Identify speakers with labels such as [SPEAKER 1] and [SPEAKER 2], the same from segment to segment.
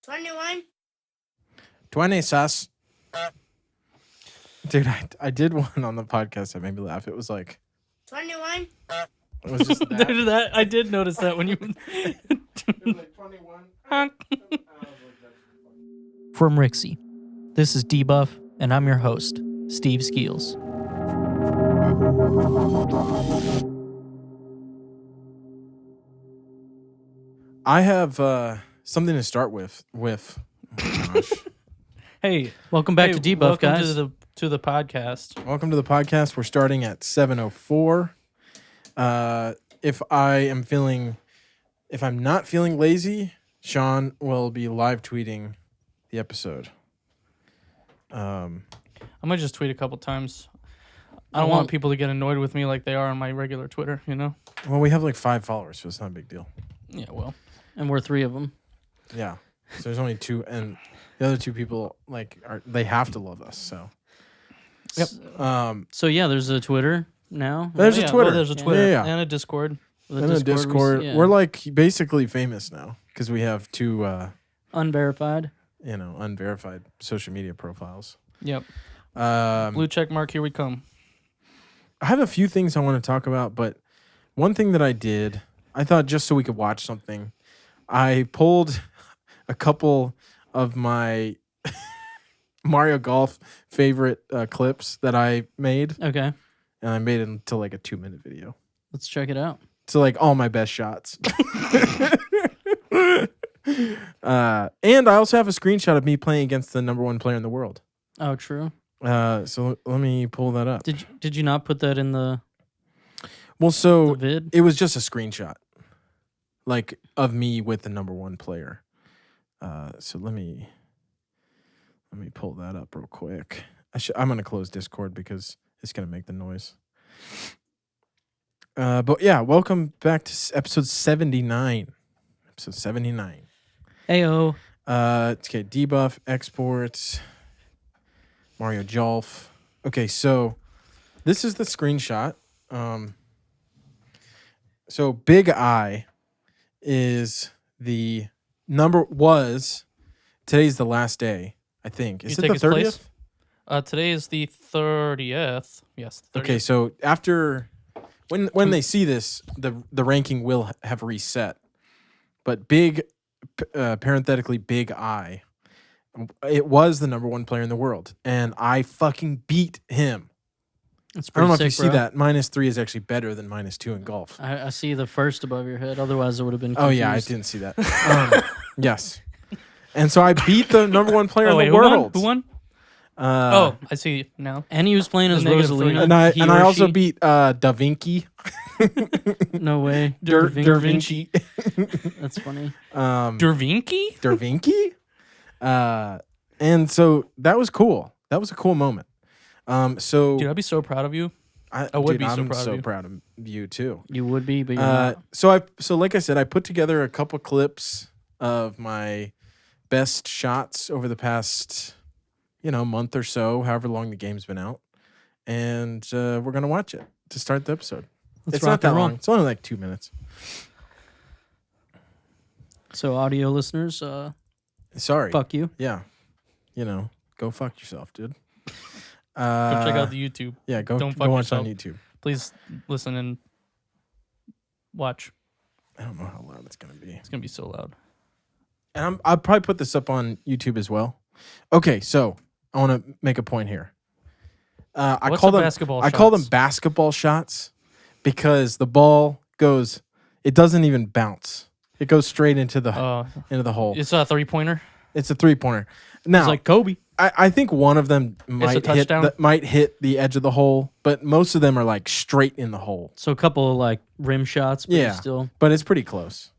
[SPEAKER 1] 21.
[SPEAKER 2] 20 sus. Dude, I did one on the podcast that made me laugh. It was like
[SPEAKER 1] 21.
[SPEAKER 2] it was just that.
[SPEAKER 3] Dude, I did notice that when you.
[SPEAKER 2] It was like 21.
[SPEAKER 3] From Rixie, this is Debuff, and I'm your host, Steve Skeels.
[SPEAKER 2] I have something to start with. Oh my gosh.
[SPEAKER 3] Hey, welcome back to Debuff,
[SPEAKER 4] welcome
[SPEAKER 3] guys.
[SPEAKER 4] to the podcast.
[SPEAKER 2] Welcome to the podcast. We're starting at 7:04. If I'm not feeling lazy, Sean will be live tweeting the episode.
[SPEAKER 4] I might just tweet a couple times. I don't want people to get annoyed with me like they are on my regular Twitter, you know?
[SPEAKER 2] Well, we have like 5 followers, so it's not a big deal.
[SPEAKER 4] Yeah, well.
[SPEAKER 3] And we're 3 of them.
[SPEAKER 2] Yeah. So there's only 2, and the other 2 people they have to love us. So.
[SPEAKER 4] Yep.
[SPEAKER 3] So yeah, there's a Twitter now.
[SPEAKER 2] There's a Twitter.
[SPEAKER 4] There's a Twitter
[SPEAKER 2] Yeah.
[SPEAKER 4] and a Discord.
[SPEAKER 2] And a Discord. We're like basically famous now because we have 2
[SPEAKER 3] unverified.
[SPEAKER 2] Unverified social media profiles.
[SPEAKER 4] Yep. Blue check mark, here we come.
[SPEAKER 2] I have a few things I want to talk about, but one thing that I did, I thought just so we could watch something, I pulled a couple of my Mario Golf favorite clips that I made.
[SPEAKER 3] Okay.
[SPEAKER 2] And I made it into like a 2-minute video.
[SPEAKER 3] Let's check it out.
[SPEAKER 2] So like all my best shots. And I also have a screenshot of me playing against the #1 player in the world.
[SPEAKER 3] Oh, true.
[SPEAKER 2] So let me pull that up.
[SPEAKER 3] Did you not put that in the
[SPEAKER 2] so
[SPEAKER 3] the vid?
[SPEAKER 2] It was just a screenshot, like of me with the #1 player. So let me pull that up real quick. I'm gonna close Discord because it's gonna make the noise. But yeah, welcome back to episode 79. Episode 79.
[SPEAKER 3] Ayo.
[SPEAKER 2] Okay, debuff, exports, Mario Jolf. Okay, so this is the screenshot. So Big I is the today's the last day, I think. Is it the 30th?
[SPEAKER 4] Today is the 30th. Yes, 30th.
[SPEAKER 2] Okay, so after when they see this, the ranking will have reset. But parenthetically Big I, it was the #1 player in the world, and I fucking beat him.
[SPEAKER 3] That's
[SPEAKER 2] I don't know
[SPEAKER 3] pretty
[SPEAKER 2] if you
[SPEAKER 3] sick,
[SPEAKER 2] see
[SPEAKER 3] bro.
[SPEAKER 2] that. -3 is actually better than -2 in golf.
[SPEAKER 3] I see the first above your head. Otherwise, it would have been
[SPEAKER 2] Oh
[SPEAKER 3] confused.
[SPEAKER 2] yeah, I didn't see that. Yes, and so I beat the #1 player in the
[SPEAKER 4] Who
[SPEAKER 2] world.
[SPEAKER 4] won? Who won? I see now.
[SPEAKER 3] And he was playing as
[SPEAKER 4] negative
[SPEAKER 3] Rosalina.
[SPEAKER 4] three.
[SPEAKER 2] And I also beat Da Vinci.
[SPEAKER 3] No way.
[SPEAKER 2] Da Vinci.
[SPEAKER 3] That's funny.
[SPEAKER 4] Dervinky?
[SPEAKER 2] Dervinky? And so that was cool. That was a cool moment. So
[SPEAKER 4] Dude, I'd be so proud of you.
[SPEAKER 2] I
[SPEAKER 4] would be so
[SPEAKER 2] I'm
[SPEAKER 4] proud of
[SPEAKER 2] so
[SPEAKER 4] you.
[SPEAKER 2] proud of you too.
[SPEAKER 3] You would be, but you're not.
[SPEAKER 2] So like I said, I put together a couple clips of my best shots over the past, month or so, however long the game's been out, and we're gonna watch it to start the episode.
[SPEAKER 3] Let's
[SPEAKER 2] It's
[SPEAKER 3] rock
[SPEAKER 2] not that
[SPEAKER 3] and roll.
[SPEAKER 2] long. It's only like 2 minutes.
[SPEAKER 3] So, audio listeners,
[SPEAKER 2] Sorry.
[SPEAKER 3] fuck you.
[SPEAKER 2] Yeah. Go fuck yourself, dude.
[SPEAKER 4] Go check out the YouTube.
[SPEAKER 2] Yeah, go
[SPEAKER 4] Don't fuck
[SPEAKER 2] watch on
[SPEAKER 4] yourself.
[SPEAKER 2] YouTube.
[SPEAKER 4] Please listen and watch.
[SPEAKER 2] I don't know how loud it's gonna be.
[SPEAKER 4] It's going to be so loud.
[SPEAKER 2] And I'll probably put this up on YouTube as well. Okay, so I want to make a point here. I
[SPEAKER 4] What's
[SPEAKER 2] call
[SPEAKER 4] a
[SPEAKER 2] them
[SPEAKER 4] basketball
[SPEAKER 2] I call them
[SPEAKER 4] shots?
[SPEAKER 2] basketball shots because the ball goes. It doesn't even bounce. It goes straight into the hole.
[SPEAKER 4] It's a 3-pointer.
[SPEAKER 2] It's a 3-pointer. Now,
[SPEAKER 4] It's like Kobe.
[SPEAKER 2] I think one of them
[SPEAKER 4] touchdown?
[SPEAKER 2] might hit the edge of the hole, but most of them are like straight in the hole.
[SPEAKER 3] So, a couple of like rim shots, but
[SPEAKER 2] Yeah.
[SPEAKER 3] still.
[SPEAKER 2] But it's pretty close.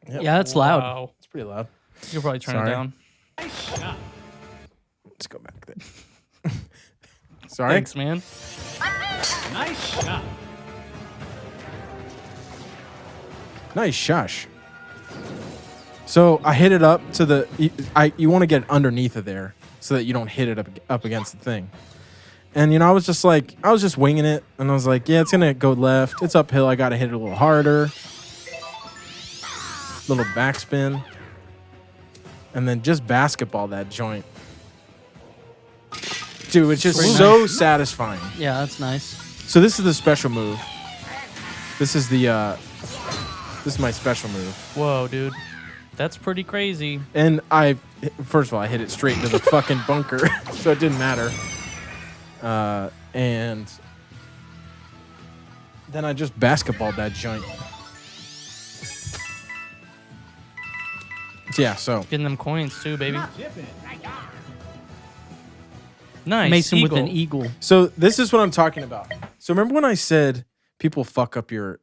[SPEAKER 2] Yep.
[SPEAKER 3] Yeah, that's loud.
[SPEAKER 4] Wow.
[SPEAKER 2] It's pretty loud.
[SPEAKER 4] You'll probably turn
[SPEAKER 2] Sorry.
[SPEAKER 4] it down.
[SPEAKER 2] Let's go back there. Sorry.
[SPEAKER 4] Thanks, man.
[SPEAKER 2] Nice shush. So I hit it up to you want to get underneath of there so that you don't hit it up against the thing. And, I was just winging it. And I was like, yeah, it's going to go left. It's uphill. I got to hit it a little harder. little backspin, and then just basketball that joint. Dude, it's just so satisfying.
[SPEAKER 3] Yeah, that's nice.
[SPEAKER 2] So this is the special move. This is the this is my special move.
[SPEAKER 4] Whoa, dude. That's pretty crazy.
[SPEAKER 2] And first of all, I hit it straight into the fucking bunker, so it didn't matter. And then I just basketballed that joint. Yeah, so
[SPEAKER 4] Getting them coins too, baby. Nice.
[SPEAKER 3] Mason
[SPEAKER 4] eagle.
[SPEAKER 3] with an eagle.
[SPEAKER 2] so this is what I'm talking about. So remember when I said people fuck up your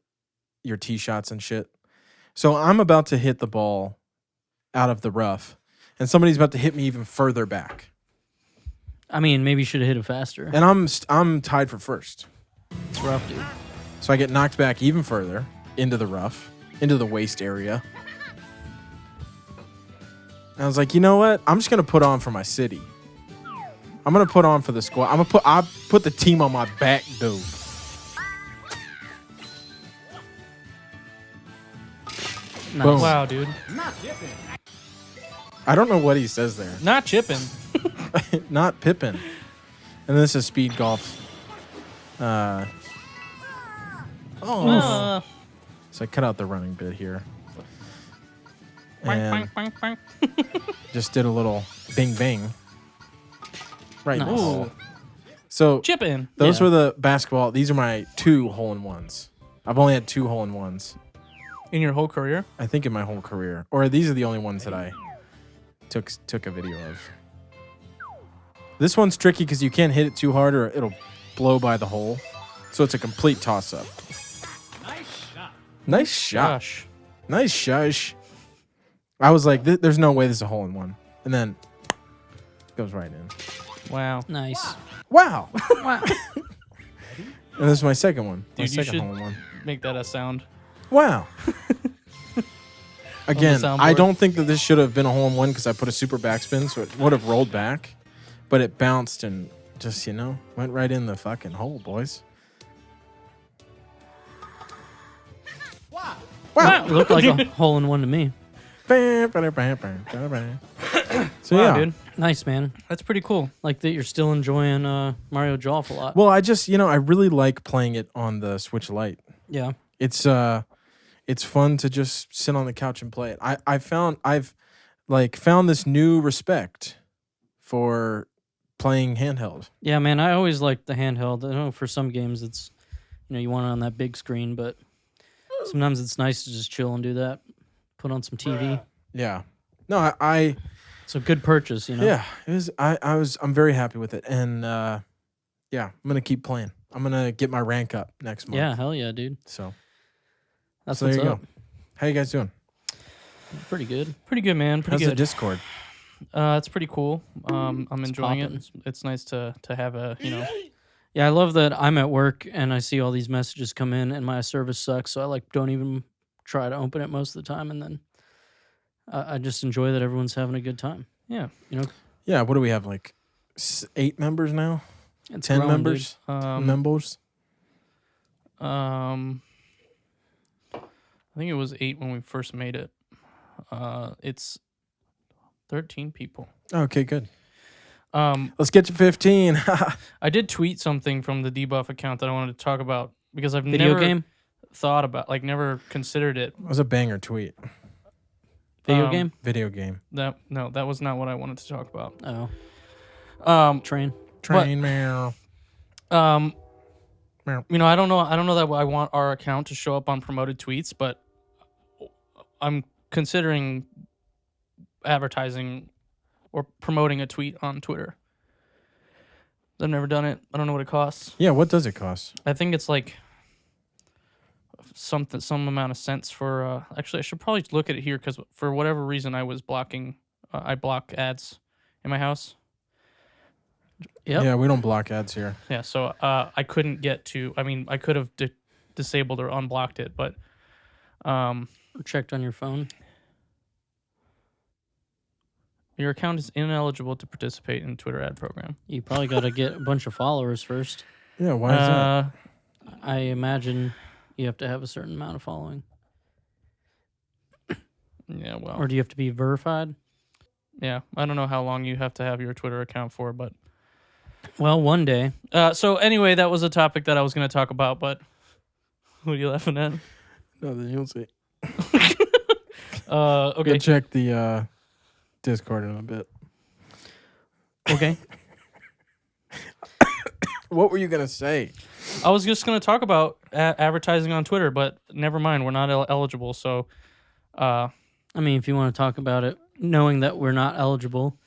[SPEAKER 2] tee shots and shit? So I'm about to hit the ball out of the rough, and somebody's about to hit me even further back.
[SPEAKER 3] I mean, maybe you should have hit it faster.
[SPEAKER 2] And I'm tied for first.
[SPEAKER 3] It's rough, dude.
[SPEAKER 2] So I get knocked back even further into the rough, into the waist area. And I was like, you know what? I'm just gonna put on for my city. I'm gonna put on for the squad. I put the team on my back, dude.
[SPEAKER 3] Nice.
[SPEAKER 2] Boom.
[SPEAKER 4] Wow, dude.
[SPEAKER 2] I don't know what he says there.
[SPEAKER 4] Not chipping.
[SPEAKER 2] Not Pippin. And this is speed golf. So I cut out the running bit here. And just did a little bing bang. Right.
[SPEAKER 3] Nice.
[SPEAKER 2] in the hole.
[SPEAKER 4] Ooh.
[SPEAKER 2] So
[SPEAKER 4] Chipping.
[SPEAKER 2] those
[SPEAKER 3] Yeah.
[SPEAKER 2] were the basketball. These are my 2 hole-in-ones. I've only had 2 hole-in-ones,
[SPEAKER 4] In your whole career?
[SPEAKER 2] I think, in my whole career. Or these are the only ones that I took a video of. This one's tricky because you can't hit it too hard or it'll blow by the hole. So it's a complete toss-up. Nice shot.
[SPEAKER 4] Gosh.
[SPEAKER 2] Nice shush. I was like, there's no way this is a hole-in-one. And then goes right in.
[SPEAKER 4] Wow.
[SPEAKER 3] Nice.
[SPEAKER 2] Wow.
[SPEAKER 3] Wow.
[SPEAKER 2] And this is my second one. My
[SPEAKER 4] Dude, you
[SPEAKER 2] second
[SPEAKER 4] should-
[SPEAKER 2] hole-in-one.
[SPEAKER 4] Make that a sound.
[SPEAKER 2] Wow. Again,
[SPEAKER 4] soundboard.
[SPEAKER 2] I don't think that this should have been a hole-in-one because I put a super backspin, so it would have rolled back. But it bounced and just, went right in the fucking hole, boys. Wow.
[SPEAKER 3] It looked like a hole-in-one to me.
[SPEAKER 2] So
[SPEAKER 4] Wow,
[SPEAKER 2] yeah.
[SPEAKER 4] dude.
[SPEAKER 3] Nice, man.
[SPEAKER 4] That's pretty cool.
[SPEAKER 3] Like that you're still enjoying Mario Golf a lot.
[SPEAKER 2] Well, I just, I really like playing it on the Switch Lite.
[SPEAKER 3] Yeah.
[SPEAKER 2] It's fun to just sit on the couch and play it. I've found this new respect for playing handheld.
[SPEAKER 3] Yeah, man. I always liked the handheld. I know for some games it's, you want it on that big screen, but sometimes it's nice to just chill and do that. Put on some TV.
[SPEAKER 2] Yeah. No, I
[SPEAKER 3] It's a good purchase,
[SPEAKER 2] yeah, it was. I'm very happy with it, and yeah, I'm gonna keep playing. I'm gonna get my rank up next month.
[SPEAKER 3] Yeah, hell yeah, dude.
[SPEAKER 2] So
[SPEAKER 3] That's
[SPEAKER 2] there
[SPEAKER 3] what's
[SPEAKER 2] you
[SPEAKER 3] up.
[SPEAKER 2] go. How you guys doing?
[SPEAKER 3] Pretty good.
[SPEAKER 4] Pretty good, man. Pretty
[SPEAKER 2] How's the
[SPEAKER 4] good.
[SPEAKER 2] Discord?
[SPEAKER 4] It's pretty cool. I'm enjoying
[SPEAKER 3] poppin'.
[SPEAKER 4] it. It's nice to have a,
[SPEAKER 3] Yeah, I love that I'm at work and I see all these messages come in and my service sucks, so I don't even try to open it most of the time, and then I just enjoy that everyone's having a good time.
[SPEAKER 4] yeah.
[SPEAKER 2] Yeah. What do we have? Like 8 members now?
[SPEAKER 3] It's
[SPEAKER 2] 10
[SPEAKER 3] growing,
[SPEAKER 2] members? Members?
[SPEAKER 4] I think it was 8 when we first made it. It's 13 people.
[SPEAKER 2] Okay, good.
[SPEAKER 4] Um,
[SPEAKER 2] Let's get to 15.
[SPEAKER 4] I did tweet something from the Debuff account that I wanted to talk about because I've
[SPEAKER 3] Video
[SPEAKER 4] never
[SPEAKER 3] game?
[SPEAKER 4] thought about, never considered it.
[SPEAKER 2] It was a banger tweet.
[SPEAKER 3] Video game?
[SPEAKER 2] Video game.
[SPEAKER 4] That was not what I wanted to talk about.
[SPEAKER 3] Oh, train.
[SPEAKER 2] Train meow.
[SPEAKER 4] I don't know that I want our account to show up on promoted tweets, but I'm considering advertising or promoting a tweet on Twitter. I've never done it. I don't know what it costs.
[SPEAKER 2] Yeah, what does it cost?
[SPEAKER 4] I think it's like some amount of cents for. Actually, I should probably look at it here because for whatever reason I was blocking. I block ads in my house.
[SPEAKER 3] Yep.
[SPEAKER 2] Yeah, we don't block ads here.
[SPEAKER 4] Yeah, so I couldn't get to. I mean, I could have disabled or unblocked it, but
[SPEAKER 3] Checked on your phone.
[SPEAKER 4] your account is ineligible to participate in Twitter ad program.
[SPEAKER 3] You probably got to get a bunch of followers first.
[SPEAKER 2] Yeah, why is that?
[SPEAKER 3] I imagine you have to have a certain amount of following.
[SPEAKER 4] Yeah, well.
[SPEAKER 3] Or do you have to be verified?
[SPEAKER 4] Yeah, I don't know how long you have to have your Twitter account for, but
[SPEAKER 3] Well, one day.
[SPEAKER 4] so anyway, that was a topic that I was going to talk about, but what are you laughing at?
[SPEAKER 2] No, then you'll see.
[SPEAKER 4] Okay.
[SPEAKER 2] Go check the Discord in a bit.
[SPEAKER 3] Okay.
[SPEAKER 2] What were you gonna say?
[SPEAKER 4] I was just going to talk about advertising on Twitter, but never mind, we're not eligible, so
[SPEAKER 3] I mean, if you want to talk about it, knowing that we're not eligible.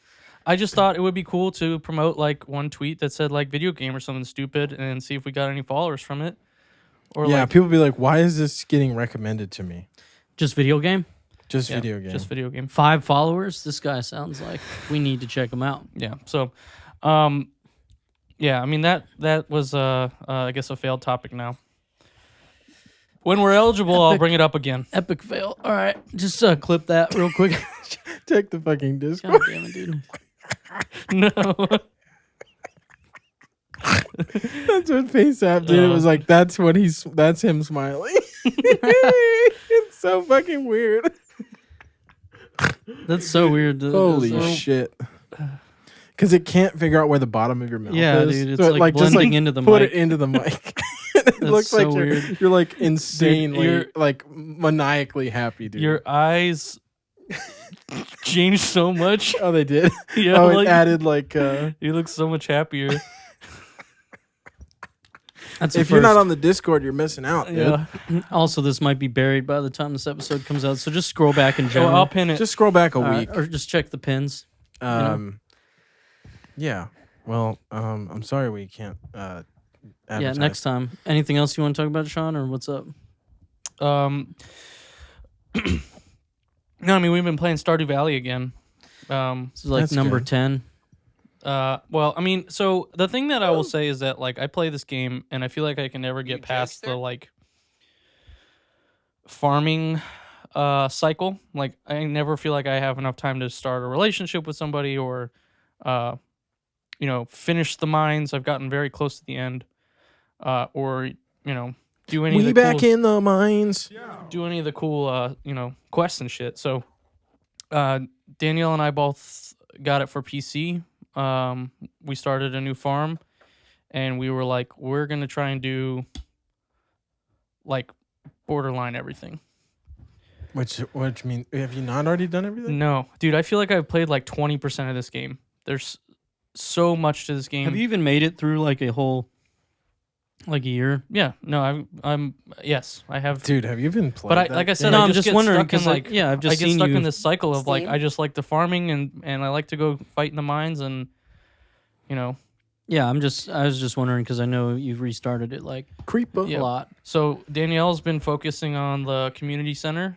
[SPEAKER 4] I just thought it would be cool to promote like one tweet that said like video game or something stupid and see if we got any followers from it. Or
[SPEAKER 2] Yeah,
[SPEAKER 4] like,
[SPEAKER 2] people be like, "Why is this getting recommended to me?"
[SPEAKER 3] Just video game?
[SPEAKER 2] Just
[SPEAKER 4] yeah,
[SPEAKER 2] video game.
[SPEAKER 4] Just video game.
[SPEAKER 3] 5 followers? This guy sounds like we need to check him out.
[SPEAKER 4] Yeah. So, yeah, I mean that was I guess a failed topic now. When we're eligible, I'll bring it up again.
[SPEAKER 3] Epic fail. All right. Just clip that real quick.
[SPEAKER 2] Check the fucking Discord.
[SPEAKER 3] God damn it, dude.
[SPEAKER 4] No.
[SPEAKER 2] That's what FaceApp did. It was like that's him smiling. It's so fucking weird.
[SPEAKER 3] That's so weird.
[SPEAKER 2] Holy
[SPEAKER 3] So-
[SPEAKER 2] shit. Because it can't figure out where the bottom of your mouth
[SPEAKER 3] Yeah,
[SPEAKER 2] is.
[SPEAKER 3] dude. It's
[SPEAKER 2] So it,
[SPEAKER 3] like
[SPEAKER 2] just
[SPEAKER 3] blending into the
[SPEAKER 2] put
[SPEAKER 3] mic.
[SPEAKER 2] it into the mic. It looks
[SPEAKER 3] so
[SPEAKER 2] like
[SPEAKER 3] weird.
[SPEAKER 2] you're like insanely
[SPEAKER 4] you're-
[SPEAKER 2] like maniacally happy, dude.
[SPEAKER 4] Your eyes changed so much.
[SPEAKER 2] Oh, they did.
[SPEAKER 4] Yeah,
[SPEAKER 2] Oh,
[SPEAKER 4] like,
[SPEAKER 2] it added like
[SPEAKER 4] you look so much happier.
[SPEAKER 3] That's the
[SPEAKER 2] if you're not
[SPEAKER 3] first.
[SPEAKER 2] on the Discord, you're missing out, dude.
[SPEAKER 4] Yeah.
[SPEAKER 3] Also, this might be buried by the time this episode comes out, so just scroll back in
[SPEAKER 4] Oh,
[SPEAKER 3] general.
[SPEAKER 4] I'll pin it.
[SPEAKER 2] Just scroll back a week.
[SPEAKER 3] Or just check the pins.
[SPEAKER 2] Yeah. Well, I'm sorry we can't
[SPEAKER 3] Yeah,
[SPEAKER 2] advertise.
[SPEAKER 3] next time. Anything else you want to talk about, Sean, or what's up?
[SPEAKER 4] No, I mean we've been playing Stardew Valley again.
[SPEAKER 3] This is like
[SPEAKER 2] That's
[SPEAKER 3] number
[SPEAKER 2] good.
[SPEAKER 3] 10.
[SPEAKER 4] Well, I mean, so the thing that I will say is that like I play this game and I feel like I can never get past the like farming cycle. Like I never feel like I have enough time to start a relationship with somebody or finish the mines. I've gotten very close to the end. Or do any of
[SPEAKER 2] We
[SPEAKER 4] the
[SPEAKER 2] back
[SPEAKER 4] cool,
[SPEAKER 2] in the mines.
[SPEAKER 4] do any of the cool quests and shit. So Danielle and I both got it for PC. We started a new farm and we were like, we're going to try and do like borderline everything.
[SPEAKER 2] Which mean have you not already done everything?
[SPEAKER 4] No, dude, I feel like I've played like 20% of this game. There's so much to this game.
[SPEAKER 3] Have you even made it through like a whole, like a year?
[SPEAKER 4] Yeah, no, yes, I have.
[SPEAKER 2] Dude, have you been playing?
[SPEAKER 4] But like I said,
[SPEAKER 3] No,
[SPEAKER 4] I
[SPEAKER 3] I'm
[SPEAKER 4] just
[SPEAKER 3] just
[SPEAKER 4] get
[SPEAKER 3] wondering,
[SPEAKER 4] stuck in
[SPEAKER 3] 'cause,
[SPEAKER 4] like
[SPEAKER 3] yeah, I've just
[SPEAKER 4] I get
[SPEAKER 3] seen
[SPEAKER 4] stuck
[SPEAKER 3] you-
[SPEAKER 4] in this cycle of like
[SPEAKER 1] Steam?
[SPEAKER 4] I just like the farming and I like to go fight in the mines and
[SPEAKER 3] Yeah, I was just wondering because I know you've restarted it like
[SPEAKER 2] Creeper.
[SPEAKER 4] Yeah.
[SPEAKER 3] a lot.
[SPEAKER 4] So Danielle's been focusing on the community center.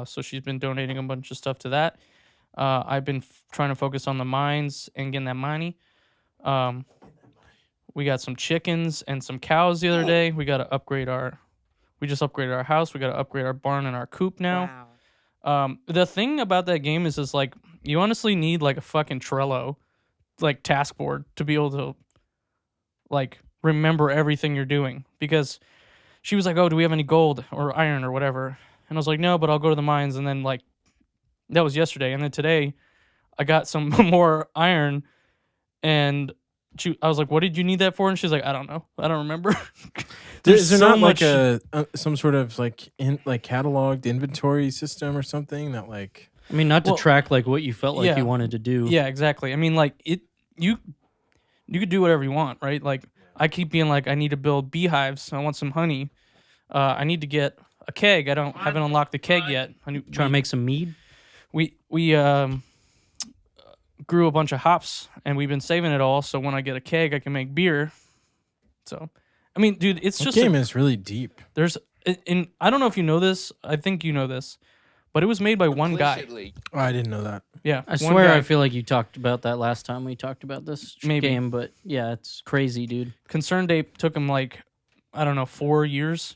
[SPEAKER 4] So she's been donating a bunch of stuff to that. I've been trying to focus on the mines and getting that money. We got some chickens and some cows the other day. We got to upgrade we just upgraded our house. We got to upgrade our barn and our coop now.
[SPEAKER 1] Wow.
[SPEAKER 4] The thing about that game is like, you honestly need like a fucking Trello, like task board to be able to like remember everything you're doing, because she was like, oh, do we have any gold or iron or whatever? And I was like, no, but I'll go to the mines. And then like, that was yesterday. And then today I got some more iron and I was like, what did you need that for? And she's like, I don't know. I don't remember.
[SPEAKER 2] Is there
[SPEAKER 4] so
[SPEAKER 2] not
[SPEAKER 4] much-
[SPEAKER 2] like a some sort of like cataloged inventory system or something that like
[SPEAKER 3] I mean, not to
[SPEAKER 4] Well,
[SPEAKER 3] track like what you felt like
[SPEAKER 4] yeah.
[SPEAKER 3] you wanted to do.
[SPEAKER 4] Yeah, exactly. I mean, like you could do whatever you want, right? Like I keep being like, I need to build beehives. I want some honey. I need to get a keg. I haven't unlocked the keg yet.
[SPEAKER 3] Trying to make some mead.
[SPEAKER 4] We grew a bunch of hops and we've been saving it all. So when I get a keg, I can make beer. So, I mean, dude, it's
[SPEAKER 2] the
[SPEAKER 4] just
[SPEAKER 2] game is really deep.
[SPEAKER 4] there's in I don't know if you know this. I think you know this, but it was made by one guy.
[SPEAKER 1] Implicitly.
[SPEAKER 2] Oh, I didn't know that.
[SPEAKER 4] Yeah,
[SPEAKER 3] I
[SPEAKER 4] one
[SPEAKER 3] swear,
[SPEAKER 4] guy.
[SPEAKER 3] I feel like you talked about that last time we talked about this
[SPEAKER 4] Maybe.
[SPEAKER 3] game, but yeah, it's crazy, dude.
[SPEAKER 4] Concerned Ape took him like, I don't know, 4 years.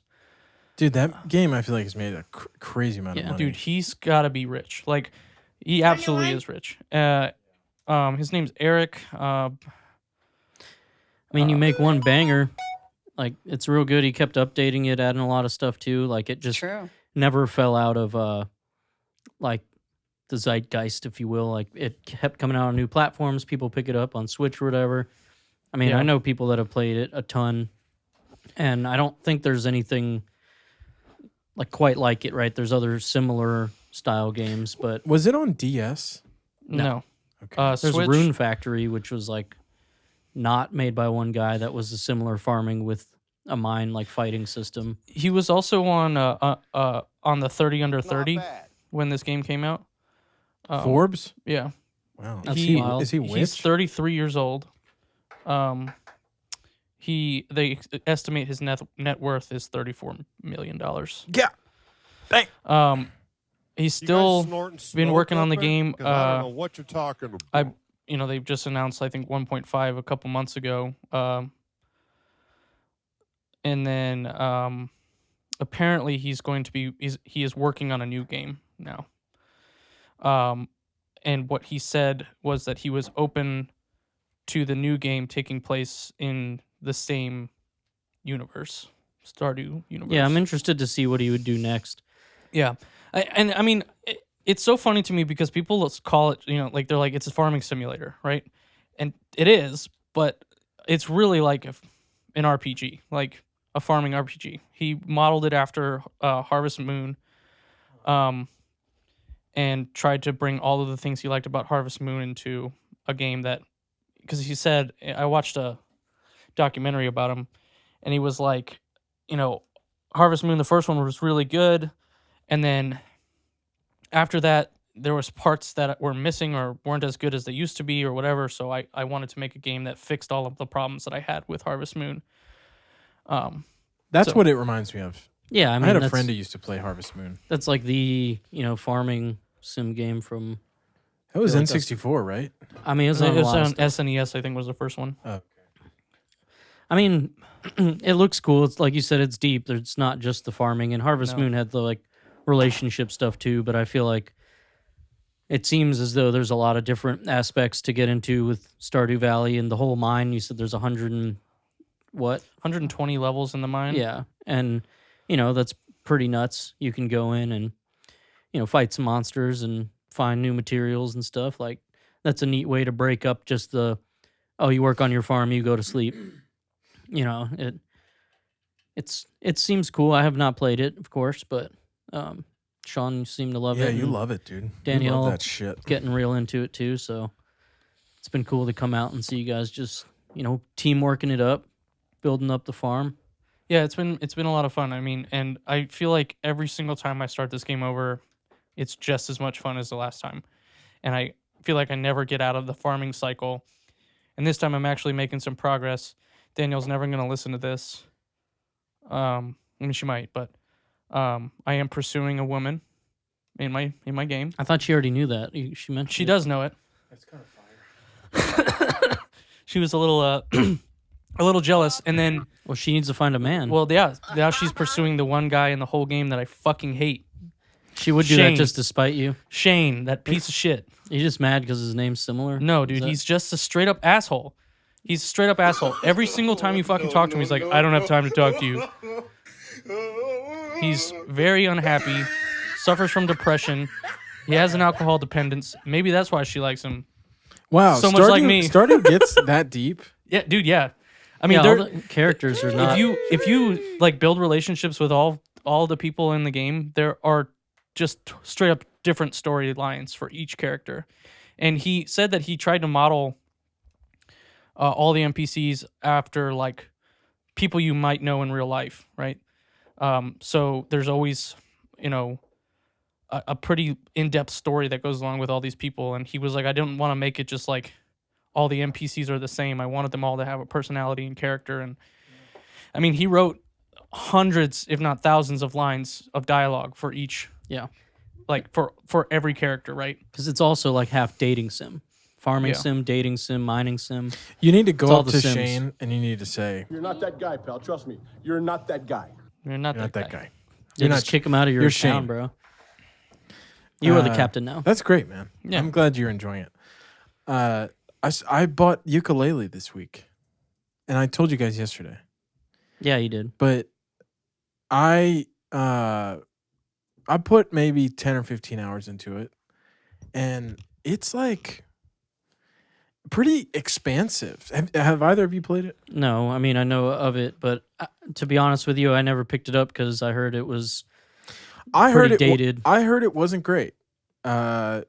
[SPEAKER 2] Dude, that game I feel like has made a crazy amount of
[SPEAKER 3] Yeah.
[SPEAKER 2] money.
[SPEAKER 4] Dude, he's got to be rich. Like, he absolutely is rich. His name's Eric.
[SPEAKER 3] I mean, you make one banger, like it's real good. He kept updating it, adding a lot of stuff too. Like it just
[SPEAKER 1] True.
[SPEAKER 3] never fell out of like the zeitgeist, if you will. Like it kept coming out on new platforms. People pick it up on Switch or whatever. I mean,
[SPEAKER 4] Yeah.
[SPEAKER 3] I know people that have played it a ton, and I don't think there's anything like quite like it. Right? There's other similar style games, but
[SPEAKER 2] Was it on DS?
[SPEAKER 4] No.
[SPEAKER 2] Okay.
[SPEAKER 3] there's
[SPEAKER 4] Switch.
[SPEAKER 3] Rune Factory, which was like not made by one guy. That was a similar farming with a mine like fighting system.
[SPEAKER 4] He was also on the 30 under 30 when this game came out.
[SPEAKER 2] Forbes?
[SPEAKER 4] Yeah.
[SPEAKER 2] Wow.
[SPEAKER 3] That's
[SPEAKER 4] He-
[SPEAKER 3] wild.
[SPEAKER 2] Is he
[SPEAKER 4] He's
[SPEAKER 2] Witch?
[SPEAKER 4] 33 years old. They estimate his net worth is $34 million.
[SPEAKER 2] Yeah.
[SPEAKER 4] He's still been working on the game.
[SPEAKER 1] I don't know what you're talking about.
[SPEAKER 4] They've just announced I think 1.5 a couple months ago. And then apparently he is working on a new game now. And what he said was that he was open to the new game taking place in the same universe, Stardew universe.
[SPEAKER 3] Yeah, I'm interested to see what he would do next.
[SPEAKER 4] Yeah. I mean, it's so funny to me because people call it, like they're like, it's a farming simulator, right? And it is, but it's really like an RPG, like a farming RPG. He modeled it after Harvest Moon, and tried to bring all of the things he liked about Harvest Moon into a game that, because he said, I watched a documentary about him, and he was like, Harvest Moon, the first one was really good, and then after that, there was parts that were missing or weren't as good as they used to be or whatever, so I wanted to make a game that fixed all of the problems that I had with Harvest Moon.
[SPEAKER 2] That's
[SPEAKER 4] So-
[SPEAKER 2] what it reminds me of.
[SPEAKER 3] Yeah, I
[SPEAKER 2] I
[SPEAKER 3] mean,
[SPEAKER 2] had a
[SPEAKER 3] that's,
[SPEAKER 2] friend who used to play Harvest Moon.
[SPEAKER 3] that's like the farming sim game from.
[SPEAKER 2] That was
[SPEAKER 3] feel like that's-
[SPEAKER 2] N64, right?
[SPEAKER 3] I mean, it was
[SPEAKER 4] It
[SPEAKER 3] on a
[SPEAKER 4] was
[SPEAKER 3] lot of
[SPEAKER 4] on
[SPEAKER 3] stuff.
[SPEAKER 4] SNES, I think, was the first one.
[SPEAKER 2] Oh.
[SPEAKER 3] I mean, it looks cool. It's like you said, it's deep. It's not just the farming. And Harvest
[SPEAKER 4] No.
[SPEAKER 3] Moon had the like relationship stuff too. But I feel like it seems as though there's a lot of different aspects to get into with Stardew Valley and the whole mine. You said there's 100 and what?
[SPEAKER 4] 120 levels in the mine.
[SPEAKER 3] Yeah, and that's pretty nuts. You can go in and fight some monsters and find new materials and stuff. Like that's a neat way to break up just the you work on your farm, you go to sleep. It seems cool. I have not played it, of course, but Sean, you seem to love
[SPEAKER 2] Yeah,
[SPEAKER 3] it.
[SPEAKER 2] you
[SPEAKER 3] and
[SPEAKER 2] love it, dude. You
[SPEAKER 3] Danielle
[SPEAKER 2] love that shit.
[SPEAKER 3] getting real into it too. So it's been cool to come out and see you guys just team working it up, building up the farm.
[SPEAKER 4] Yeah, it's been a lot of fun. I mean, and I feel like every single time I start this game over, it's just as much fun as the last time. And I feel like I never get out of the farming cycle. And this time I'm actually making some progress. Danielle's never going to listen to this. I mean, she might, but I am pursuing a woman in my game.
[SPEAKER 3] I thought she already knew that. She mentioned
[SPEAKER 4] She
[SPEAKER 3] it.
[SPEAKER 4] does know it.
[SPEAKER 2] That's kind of fire.
[SPEAKER 4] She was a little a little jealous, and then
[SPEAKER 3] Well, she needs to find a man.
[SPEAKER 4] well, yeah, now she's pursuing the one guy in the whole game that I fucking hate.
[SPEAKER 3] she would do
[SPEAKER 4] Shane.
[SPEAKER 3] that just to spite you.
[SPEAKER 4] Shane, that piece of shit.
[SPEAKER 3] You're just mad because his name's similar.
[SPEAKER 4] No, dude,
[SPEAKER 3] that-
[SPEAKER 4] he's just a straight up asshole. He's a straight up asshole. Every single time you fucking talk to him, he's like, I don't have time to talk to you. He's very unhappy, suffers from depression. He has an alcohol dependence. Maybe that's why she likes him.
[SPEAKER 2] Wow.
[SPEAKER 4] So much like
[SPEAKER 2] Stardew-
[SPEAKER 4] me.
[SPEAKER 2] Stardew gets that deep.
[SPEAKER 4] Yeah, dude, yeah. I mean,
[SPEAKER 3] all
[SPEAKER 4] they're,
[SPEAKER 3] the characters are not.
[SPEAKER 4] if you like build relationships with all the people in the game, there are just straight up different storylines for each character. And he said that he tried to model all the NPCs after like people you might know in real life, right? So there's always, a pretty in-depth story that goes along with all these people. And he was like, I didn't want to make it just like all the NPCs are the same. I wanted them all to have a personality and character. And I mean, he wrote hundreds, if not thousands, of lines of dialogue for each.
[SPEAKER 3] Yeah.
[SPEAKER 4] Like for every character, right?
[SPEAKER 3] Because it's also like half dating sim. Farming
[SPEAKER 4] Yeah.
[SPEAKER 3] sim, dating sim, mining sim.
[SPEAKER 2] You need to
[SPEAKER 3] It's
[SPEAKER 2] go
[SPEAKER 3] all
[SPEAKER 2] up
[SPEAKER 3] the
[SPEAKER 2] to
[SPEAKER 3] Sims.
[SPEAKER 2] Shane and you need to say,
[SPEAKER 5] You're not that guy, pal. Trust me. You're not that guy.
[SPEAKER 4] You're not,
[SPEAKER 2] you're not that guy.
[SPEAKER 3] You
[SPEAKER 2] You're
[SPEAKER 3] just
[SPEAKER 2] not.
[SPEAKER 3] kick him out of your
[SPEAKER 2] you're
[SPEAKER 3] town,
[SPEAKER 2] Shane.
[SPEAKER 3] bro. You are the
[SPEAKER 2] Uh,
[SPEAKER 3] captain now.
[SPEAKER 2] That's great, man.
[SPEAKER 4] Yeah.
[SPEAKER 2] I'm glad you're enjoying it. I bought Yooka-Laylee this week, and I told you guys yesterday.
[SPEAKER 3] Yeah, you did.
[SPEAKER 2] But I put maybe 10 or 15 hours into it, and it's like pretty expansive. Have either of you played it?
[SPEAKER 3] No, I mean I know of it, but to be honest with you, I never picked it up because I heard it was pretty dated.
[SPEAKER 2] I heard it wasn't great. I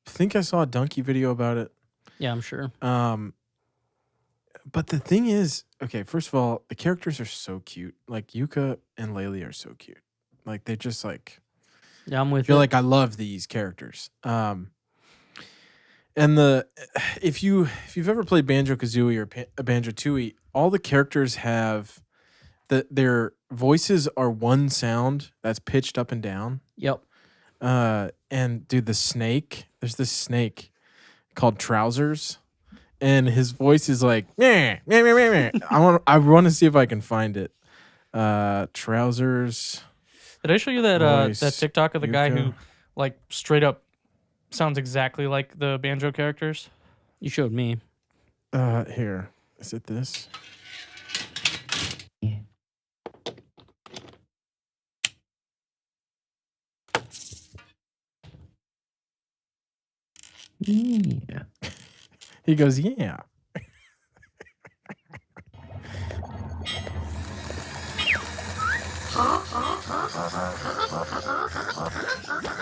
[SPEAKER 2] think I saw a Donkey video about it.
[SPEAKER 3] Yeah, I'm sure.
[SPEAKER 2] But the thing is, okay, first of all, the characters are so cute. Like Yooka and Laylee are so cute. Like they just like.
[SPEAKER 3] Yeah, I'm with
[SPEAKER 2] I feel
[SPEAKER 3] you.
[SPEAKER 2] like I love these characters. And if you've ever played Banjo-Kazooie or Banjo-Tooie, all the characters have their voices are one sound that's pitched up and down.
[SPEAKER 3] Yep.
[SPEAKER 2] And dude, there's this snake called Trousers, and his voice is like meh, meh, meh, meh, meh. I want to see if I can find it. Trousers.
[SPEAKER 4] Did I show you that
[SPEAKER 2] Voice,
[SPEAKER 4] that TikTok of the guy
[SPEAKER 2] Yooka.
[SPEAKER 4] who like straight up sounds exactly like the Banjo characters?
[SPEAKER 3] You showed me.
[SPEAKER 2] Here. Is it this?
[SPEAKER 6] Yeah.
[SPEAKER 2] He goes, yeah.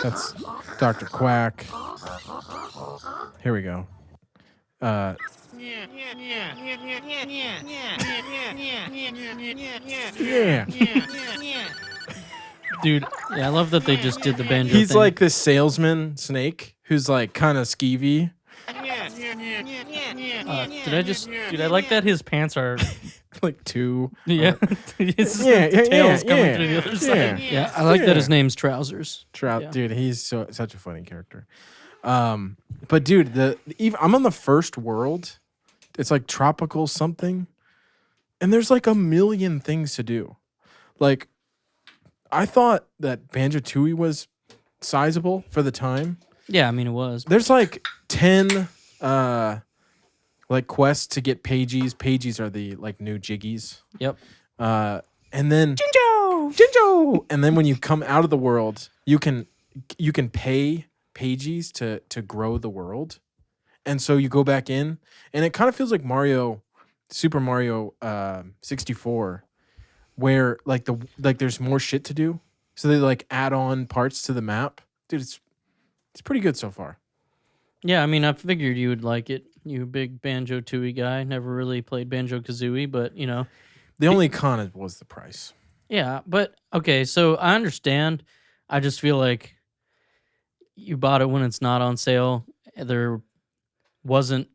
[SPEAKER 2] That's Dr. Quack. Here we go. Yeah.
[SPEAKER 4] Dude,
[SPEAKER 3] Yeah, I love that they just did the banjo.
[SPEAKER 2] He's
[SPEAKER 3] thing.
[SPEAKER 2] like this salesman snake who's like kind of skeevy.
[SPEAKER 4] dude, I like that his pants are
[SPEAKER 2] Like two.
[SPEAKER 4] yeah. His
[SPEAKER 2] Yeah, yeah,
[SPEAKER 4] tail's
[SPEAKER 2] yeah,
[SPEAKER 4] coming
[SPEAKER 2] yeah,
[SPEAKER 4] through the other
[SPEAKER 2] yeah.
[SPEAKER 4] side.
[SPEAKER 3] Yeah, I like that his
[SPEAKER 2] Yeah.
[SPEAKER 3] name's Trousers.
[SPEAKER 2] Trout,
[SPEAKER 3] Yeah.
[SPEAKER 2] dude, he's such a funny character. But dude, I'm on the first world. It's like tropical something, and there's like a million things to do. Like, I thought that Banjo-Tooie was sizable for the time.
[SPEAKER 3] Yeah, I mean it was.
[SPEAKER 2] There's like 10 like quests to get Pagies. Pagies are the like new jiggies.
[SPEAKER 3] Yep.
[SPEAKER 2] And then Jinjo. And then when you come out of the world, you can pay Pagies to grow the world. And so you go back in, and it kind of feels like Super Mario 64, where like there's more shit to do. So they like add on parts to the map. Dude, it's pretty good so far.
[SPEAKER 3] Yeah, I mean I figured you would like it. You a big Banjo-Tooie guy. Never really played Banjo-Kazooie, but you know.
[SPEAKER 2] The only con was the price.
[SPEAKER 3] Yeah, but okay, so I understand. I just feel like you bought it when it's not on sale. There wasn't.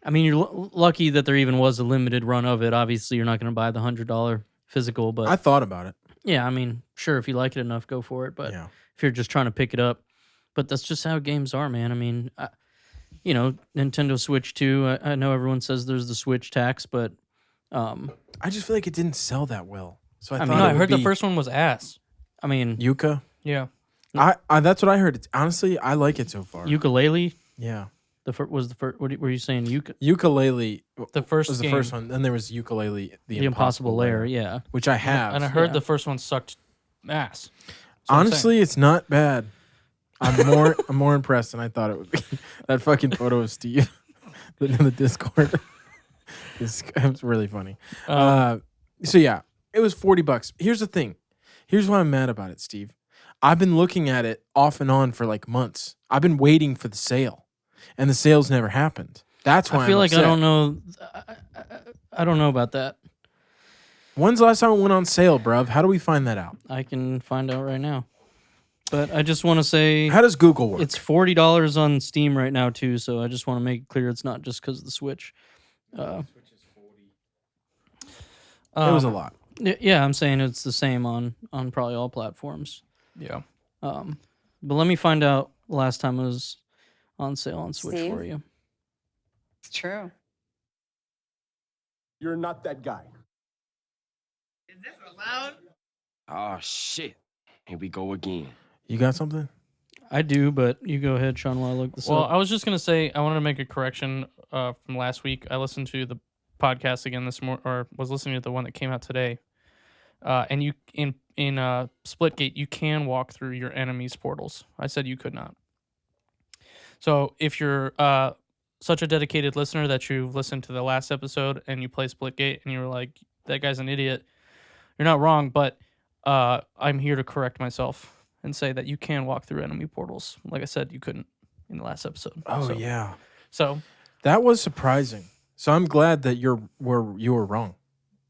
[SPEAKER 3] I mean, you're lucky that there even was a limited run of it. Obviously, you're not going to buy the $100 physical, but
[SPEAKER 2] I thought about it.
[SPEAKER 3] yeah, I mean, sure, if you like it enough, go for it. But
[SPEAKER 2] Yeah.
[SPEAKER 3] if you're just trying to pick it up, but that's just how games are, man. I mean, you know, Nintendo Switch 2. I know everyone says there's the Switch tax, but
[SPEAKER 2] I just feel like it didn't sell that well. So I
[SPEAKER 3] mean,
[SPEAKER 2] thought
[SPEAKER 4] No,
[SPEAKER 2] it
[SPEAKER 4] I
[SPEAKER 2] would
[SPEAKER 4] heard the
[SPEAKER 2] be
[SPEAKER 4] first one was ass.
[SPEAKER 3] I mean,
[SPEAKER 2] Yuka.
[SPEAKER 4] Yeah.
[SPEAKER 2] I that's what I heard. Honestly, I like it so far.
[SPEAKER 3] Yooka-Laylee.
[SPEAKER 2] Yeah.
[SPEAKER 3] Was the first? What were you saying?
[SPEAKER 2] Yooka-Laylee
[SPEAKER 4] The first
[SPEAKER 2] was the
[SPEAKER 4] game.
[SPEAKER 2] first one. Then there was Yooka-Laylee,
[SPEAKER 3] The Impossible Lair. Yeah.
[SPEAKER 2] which I have.
[SPEAKER 4] And I heard
[SPEAKER 3] Yeah.
[SPEAKER 4] the first one sucked ass. That's what I'm
[SPEAKER 2] Honestly, it's not bad. I'm more impressed than I thought it would be. That fucking photo of Steve in the Discord. It was really funny. So yeah, it was $40. Here's the thing. Here's why I'm mad about it, Steve. I've been looking at it off and on for like months. I've been waiting for the sale, and the sale's never happened. That's why
[SPEAKER 3] I feel
[SPEAKER 2] I'm
[SPEAKER 3] like
[SPEAKER 2] upset.
[SPEAKER 3] I don't know. I don't know about that.
[SPEAKER 2] When's the last time it went on sale, bruv? How do we find that out?
[SPEAKER 3] I can find out right now. But I just want to say
[SPEAKER 2] How does Google work?
[SPEAKER 3] it's $40 on Steam right now too. So I just want to make it clear it's not just because of the Switch.
[SPEAKER 2] It was a lot.
[SPEAKER 3] Yeah, I'm saying it's the same on probably all platforms.
[SPEAKER 4] Yeah.
[SPEAKER 3] But let me find out last time it was on sale on Switch
[SPEAKER 7] Steve?
[SPEAKER 3] for you.
[SPEAKER 7] It's true.
[SPEAKER 5] You're not that guy.
[SPEAKER 6] Oh shit. Here we go again.
[SPEAKER 2] You got something?
[SPEAKER 3] I do, but you go ahead, Sean, while I look this
[SPEAKER 4] Well,
[SPEAKER 3] up.
[SPEAKER 4] I was just gonna say I wanted to make a correction from last week. I listened to the podcast again this morning, or was listening to the one that came out today. And you in Splitgate, you can walk through your enemies' portals. I said you could not. So if you're such a dedicated listener that you've listened to the last episode and you play Splitgate and you're like, that guy's an idiot, you're not wrong, but I'm here to correct myself and say that you can walk through enemy portals. Like I said, you couldn't in the last episode.
[SPEAKER 2] Oh,
[SPEAKER 4] So-
[SPEAKER 2] yeah.
[SPEAKER 4] So
[SPEAKER 2] That was surprising. So I'm glad that you were wrong.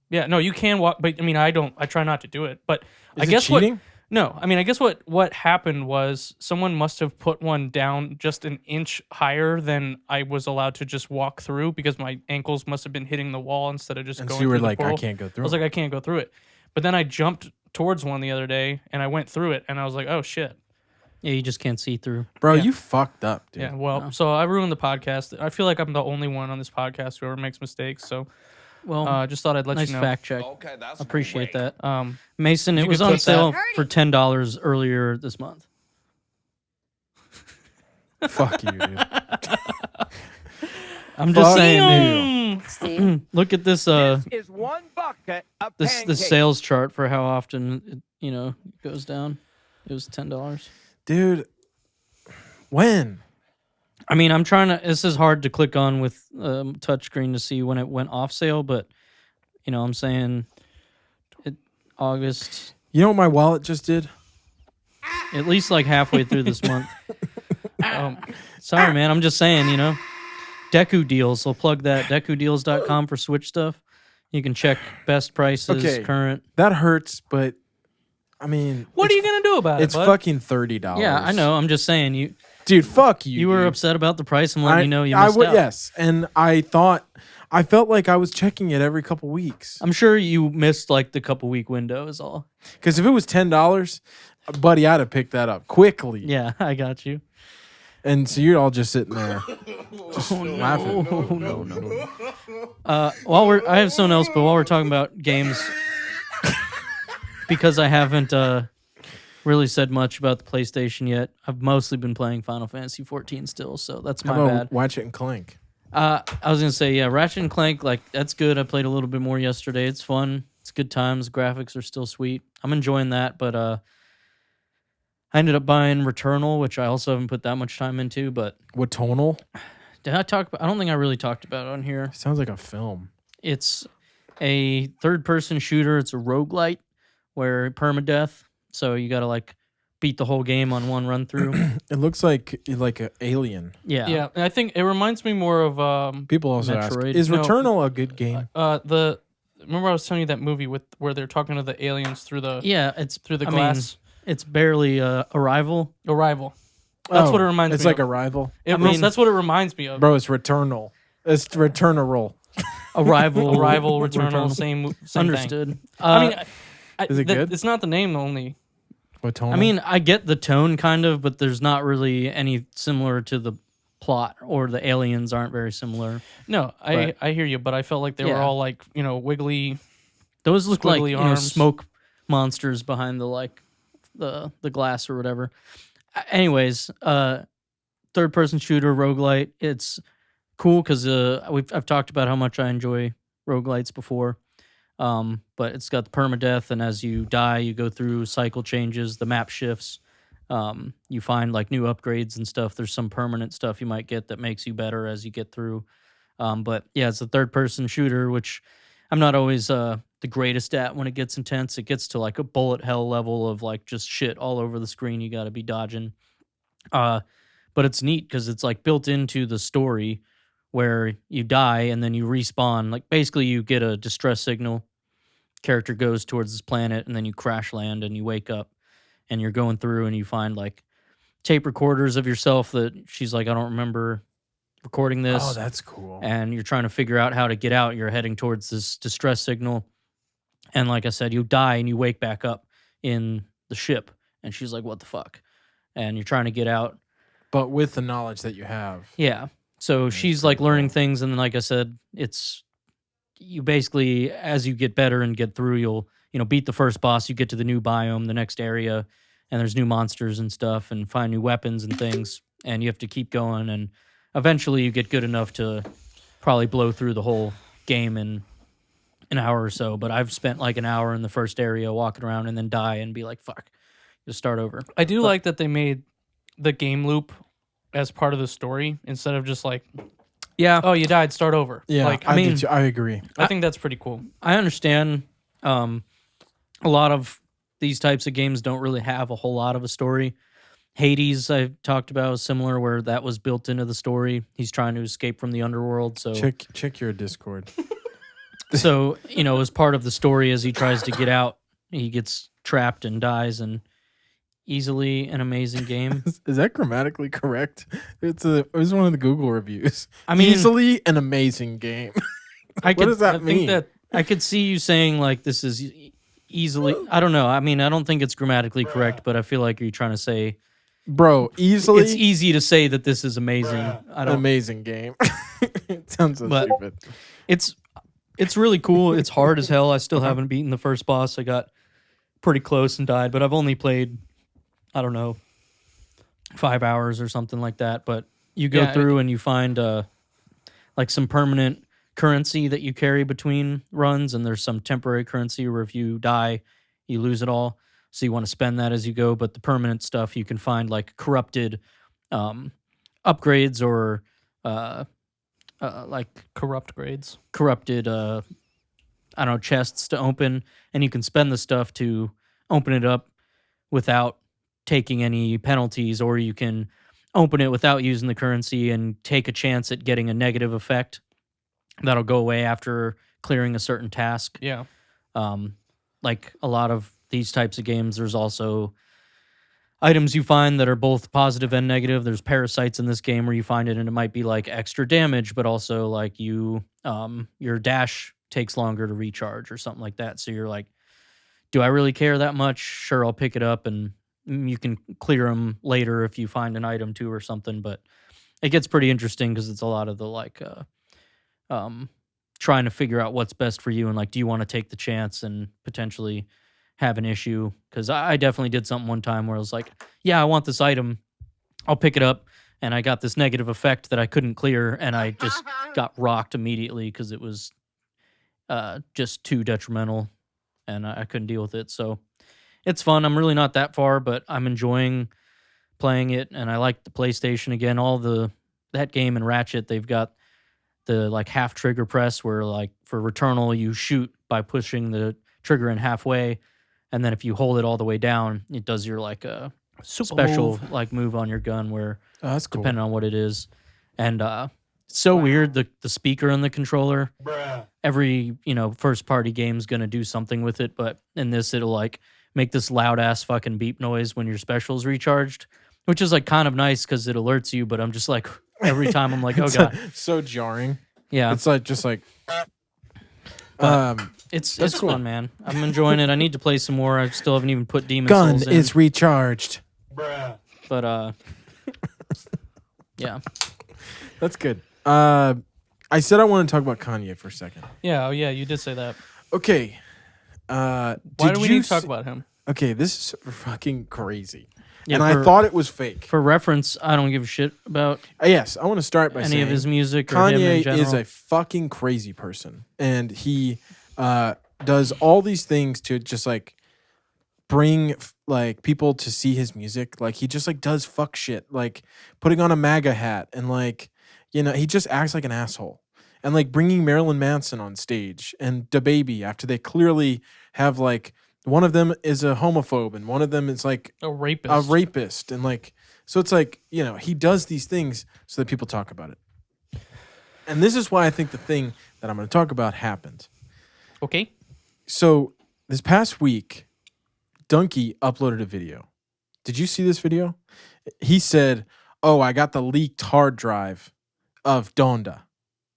[SPEAKER 4] yeah, no, you can walk, but I mean, I try not to do it, but I
[SPEAKER 2] Is it
[SPEAKER 4] guess
[SPEAKER 2] cheating?
[SPEAKER 4] No, I mean, I guess what happened was someone must have put one down just an inch higher than I was allowed to just walk through because my ankles must have been hitting the wall instead of just
[SPEAKER 2] And
[SPEAKER 4] going
[SPEAKER 2] so you were
[SPEAKER 4] through
[SPEAKER 2] like,
[SPEAKER 4] the
[SPEAKER 2] I
[SPEAKER 4] portal.
[SPEAKER 2] can't go
[SPEAKER 4] I
[SPEAKER 2] through.
[SPEAKER 4] was like, I can't go through it. But then I jumped towards one the other day and I went through it and I was like, oh shit.
[SPEAKER 3] Yeah, you just can't see through.
[SPEAKER 2] Bro,
[SPEAKER 4] yeah.
[SPEAKER 2] you fucked up, dude.
[SPEAKER 4] Yeah, well,
[SPEAKER 3] No.
[SPEAKER 4] so I ruined the podcast. I feel like I'm the only one on this podcast who ever makes mistakes. So
[SPEAKER 3] Well,
[SPEAKER 4] just thought I'd let
[SPEAKER 3] nice
[SPEAKER 4] you know.
[SPEAKER 3] fact check.
[SPEAKER 6] Okay, that's
[SPEAKER 3] Appreciate
[SPEAKER 6] great.
[SPEAKER 3] that. Mason,
[SPEAKER 4] you
[SPEAKER 3] it was
[SPEAKER 4] could
[SPEAKER 3] on
[SPEAKER 4] clip
[SPEAKER 3] sale
[SPEAKER 7] that.
[SPEAKER 3] for $10 earlier this month.
[SPEAKER 2] Fuck you, dude.
[SPEAKER 3] I'm just
[SPEAKER 2] Fuck
[SPEAKER 3] saying, dude.
[SPEAKER 7] Steve.
[SPEAKER 3] Look at this
[SPEAKER 8] is one bucket of
[SPEAKER 3] this sales chart for how often it goes down. It was $10.
[SPEAKER 2] Dude, when?
[SPEAKER 3] I mean, I'm trying to. This is hard to click on with touchscreen to see when it went off sale, but I'm saying August,
[SPEAKER 2] You know what my wallet just did?
[SPEAKER 3] at least like halfway through this month. Sorry, man. I'm just saying, Deku deals. I'll plug that. DekuDeals.com for Switch stuff. You can check best prices,
[SPEAKER 2] Okay.
[SPEAKER 3] current.
[SPEAKER 2] That hurts, but I mean,
[SPEAKER 4] What are you going to do about
[SPEAKER 2] it's
[SPEAKER 4] it, bud?
[SPEAKER 2] fucking $30.
[SPEAKER 3] Yeah, I know. I'm just saying you.
[SPEAKER 2] Dude, fuck you.
[SPEAKER 3] You were
[SPEAKER 2] dude.
[SPEAKER 3] upset about the price. I'm letting you know you
[SPEAKER 2] I
[SPEAKER 3] missed
[SPEAKER 2] would,
[SPEAKER 3] out.
[SPEAKER 2] yes, and I felt like I was checking it every couple weeks.
[SPEAKER 3] I'm sure you missed like the couple week window is all.
[SPEAKER 2] Because if it was $10, buddy, I'd have picked that up quickly.
[SPEAKER 3] Yeah, I got you.
[SPEAKER 2] And so you're all just sitting there, just laughing.
[SPEAKER 3] Oh no. I have something else, but while we're talking about games, because I haven't really said much about the PlayStation yet, I've mostly been playing Final Fantasy 14 still, so that's my
[SPEAKER 2] How
[SPEAKER 3] bad.
[SPEAKER 2] about Ratchet and Clank?
[SPEAKER 3] I was gonna say, yeah, Ratchet and Clank, like that's good. I played a little bit more yesterday. It's fun. It's good times. Graphics are still sweet. I'm enjoying that, but I ended up buying Returnal, which I also haven't put that much time into. But
[SPEAKER 2] What tonal?
[SPEAKER 3] did I talk about? I don't think I really talked about it on here.
[SPEAKER 2] Sounds like a film.
[SPEAKER 3] It's a third-person shooter. It's a roguelite where permadeath. So you gotta like beat the whole game on one run through.
[SPEAKER 2] It looks like an alien.
[SPEAKER 3] Yeah.
[SPEAKER 4] Yeah, and I think it reminds me more of
[SPEAKER 2] People also ask,
[SPEAKER 3] Metroid.
[SPEAKER 2] is
[SPEAKER 4] No.
[SPEAKER 2] Returnal a good game?
[SPEAKER 4] remember I was telling you that movie where they're talking to the aliens through the
[SPEAKER 3] Yeah, it's
[SPEAKER 4] through the
[SPEAKER 3] I
[SPEAKER 4] glass.
[SPEAKER 3] mean, it's barely Arrival.
[SPEAKER 4] Arrival. That's what it reminds
[SPEAKER 2] It's
[SPEAKER 4] me
[SPEAKER 2] like
[SPEAKER 4] of.
[SPEAKER 2] Arrival.
[SPEAKER 4] That's what it reminds me of.
[SPEAKER 2] Bro, it's Returnal. It's Returnal.
[SPEAKER 3] Arrival.
[SPEAKER 4] Arrival, Returnal, same
[SPEAKER 3] Understood.
[SPEAKER 4] thing. I mean,
[SPEAKER 2] Is it good?
[SPEAKER 4] It's not the name only.
[SPEAKER 2] What tonal?
[SPEAKER 3] I mean, I get the tone kind of, but there's not really any similar to the plot, or the aliens aren't very similar.
[SPEAKER 4] No, I hear you, but I felt like they were
[SPEAKER 3] Yeah.
[SPEAKER 4] all like wiggly.
[SPEAKER 3] Those look like
[SPEAKER 4] Squiggly arms.
[SPEAKER 3] smoke monsters behind the the glass or whatever. Anyways, third person shooter roguelite. It's cool because I've talked about how much I enjoy roguelites before. But it's got the permadeath, and as you die, you go through cycle changes. The map shifts. You find like new upgrades and stuff. There's some permanent stuff you might get that makes you better as you get through. But yeah, it's a third person shooter, which I'm not always the greatest at when it gets intense. It gets to like a bullet hell level of like just shit all over the screen. You got to be dodging. But it's neat because it's like built into the story where you die and then you respawn. Like basically you get a distress signal. Character goes towards this planet and then you crash land and you wake up and you're going through and you find like tape recorders of yourself that she's like, I don't remember recording this.
[SPEAKER 2] oh, that's cool.
[SPEAKER 3] And you're trying to figure out how to get out. You're heading towards this distress signal. And like I said, you die and you wake back up in the ship. And she's like, what the fuck? And you're trying to get out.
[SPEAKER 2] But with the knowledge that you have.
[SPEAKER 3] Yeah. So she's like learning things. And then, like I said, it's you basically, as you get better and get through, you'll, beat the first boss. You get to the new biome, the next area, and there's new monsters and stuff and find new weapons and things. And you have to keep going. And eventually you get good enough to probably blow through the whole game in an hour or so. But I've spent like an hour in the first area walking around and then die and be like, fuck, just start over.
[SPEAKER 4] I do like that they made the game loop as part of the story instead of just like,
[SPEAKER 3] Yeah.
[SPEAKER 4] oh, you died, start over.
[SPEAKER 2] Yeah,
[SPEAKER 4] Like,
[SPEAKER 2] I
[SPEAKER 3] mean,
[SPEAKER 2] do too. I agree.
[SPEAKER 4] I think that's pretty cool.
[SPEAKER 3] I understand. A lot of these types of games don't really have a whole lot of a story. Hades, I talked about, is similar, where that was built into the story. He's trying to escape from the underworld. So,
[SPEAKER 2] Check your Discord.
[SPEAKER 3] so as part of the story, as he tries to get out, he gets trapped and dies. And easily an amazing game.
[SPEAKER 2] Is that grammatically correct? It was one of the Google reviews.
[SPEAKER 3] I mean,
[SPEAKER 2] easily an amazing game. What does that mean?
[SPEAKER 4] Think that
[SPEAKER 3] I could see you saying like this is easily. I don't know. I mean, I don't think it's grammatically correct, but I feel like you're trying to say,
[SPEAKER 2] bro, easily
[SPEAKER 3] it's easy to say that this is amazing. I
[SPEAKER 2] an
[SPEAKER 3] don't.
[SPEAKER 2] amazing game. It sounds so
[SPEAKER 3] But-
[SPEAKER 2] stupid.
[SPEAKER 3] It's really cool. It's hard as hell. I still haven't beaten the first boss. I got pretty close and died, but I've only played, I don't know, 5 hours or something like that. But you go
[SPEAKER 4] Yeah,
[SPEAKER 3] through and you find like some permanent currency that you carry between runs, and there's some temporary currency where if you die, you lose it all. So you want to spend that as you go. But the permanent stuff you can find like corrupted upgrades or like
[SPEAKER 4] corrupt grades.
[SPEAKER 3] corrupted I don't know, chests to open, and you can spend the stuff to open it up without taking any penalties, or you can open it without using the currency and take a chance at getting a negative effect that'll go away after clearing a certain task.
[SPEAKER 4] Yeah.
[SPEAKER 3] Like a lot of these types of games, there's also items you find that are both positive and negative. There's parasites in this game where you find it and it might be like extra damage, but also like you your dash takes longer to recharge or something like that. So you're like, do I really care that much? Sure, I'll pick it up, and you can clear them later if you find an item too or something. But it gets pretty interesting because it's a lot of the like trying to figure out what's best for you, and like, do you want to take the chance and potentially have an issue? Because I definitely did something one time where I was like, yeah, I want this item, I'll pick it up, and I got this negative effect that I couldn't clear, and I just got rocked immediately because it was just too detrimental, and I couldn't deal with it. So it's fun. I'm really not that far, but I'm enjoying playing it, and I like the PlayStation again. That game and Ratchet, they've got the like half trigger press where like for Returnal you shoot by pushing the trigger in halfway, and then if you hold it all the way down, it does your like a special like move on your gun where
[SPEAKER 2] That's cool.
[SPEAKER 3] depending on what it is. And it's so weird, the speaker and the controller. Every first party game's gonna do something with it, but in this it'll like make this loud ass fucking beep noise when your special's recharged, which is like kind of nice because it alerts you. But I'm just like, every time I'm like, oh god,
[SPEAKER 2] so jarring.
[SPEAKER 3] yeah.
[SPEAKER 2] It's like just like
[SPEAKER 3] It's
[SPEAKER 2] That's cool.
[SPEAKER 3] fun, man. I'm enjoying it. I need to play some more. I still haven't even put Demon
[SPEAKER 2] gun
[SPEAKER 3] Souls in.
[SPEAKER 2] is recharged.
[SPEAKER 3] But yeah.
[SPEAKER 2] That's good. I said I want to talk about Kanye for a second.
[SPEAKER 4] Yeah. Oh, yeah. You did say that.
[SPEAKER 2] Okay.
[SPEAKER 4] Why do we need to talk about him?
[SPEAKER 2] Okay, this is fucking crazy.
[SPEAKER 3] Yeah,
[SPEAKER 2] and I thought it was fake.
[SPEAKER 3] For reference, I don't give a shit about
[SPEAKER 2] Yes, I want to start by
[SPEAKER 3] any
[SPEAKER 2] saying
[SPEAKER 3] of his music or him in
[SPEAKER 2] Kanye
[SPEAKER 3] general.
[SPEAKER 2] is a fucking crazy person, and he does all these things to just like bring like people to see his music. Like he just like does fuck shit, like putting on a MAGA hat, and like he just acts like an asshole, and like bringing Marilyn Manson on stage and DaBaby after they clearly have like one of them is a homophobe and one of them is like
[SPEAKER 4] A rapist.
[SPEAKER 2] a rapist, and like so it's like he does these things so that people talk about it. And this is why I think the thing that I'm going to talk about happened.
[SPEAKER 4] Okay.
[SPEAKER 2] So this past week, Donkey uploaded a video. Did you see this video? He said, "Oh, I got the leaked hard drive of Donda."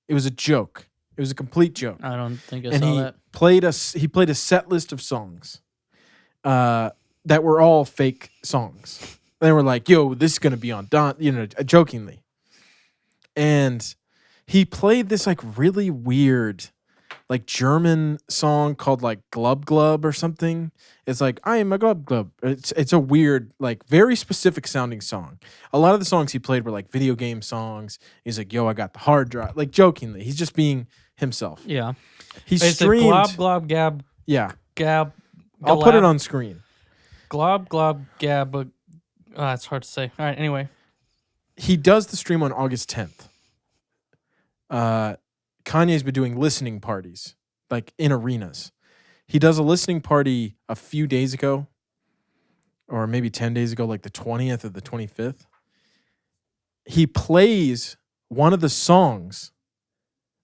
[SPEAKER 2] It was a joke. It was a complete joke.
[SPEAKER 3] I don't think I
[SPEAKER 2] And
[SPEAKER 3] saw
[SPEAKER 2] he
[SPEAKER 3] that.
[SPEAKER 2] played a set list of songs that were all fake songs. They were like, "Yo, this is gonna be on Don," jokingly. And he played this like really weird, like German song called like Glub Glub or something. It's like, "I am a Glub Glub." It's a weird, like very specific sounding song. A lot of the songs he played were like video game songs. He's like, "Yo, I got the hard drive," like jokingly. He's just being himself.
[SPEAKER 3] Yeah.
[SPEAKER 2] He
[SPEAKER 4] It's a
[SPEAKER 2] streamed.
[SPEAKER 4] glob, glob, gab,
[SPEAKER 2] Yeah,
[SPEAKER 4] gab.
[SPEAKER 2] I'll put it
[SPEAKER 4] galab-
[SPEAKER 2] on screen.
[SPEAKER 4] Glob, glob, gab. It's hard to say. All right. Anyway.
[SPEAKER 2] he does the stream on August 10th. Kanye's been doing listening parties, like in arenas. He does a listening party a few days ago, or maybe 10 days ago, like the 20th or the 25th. He plays one of the songs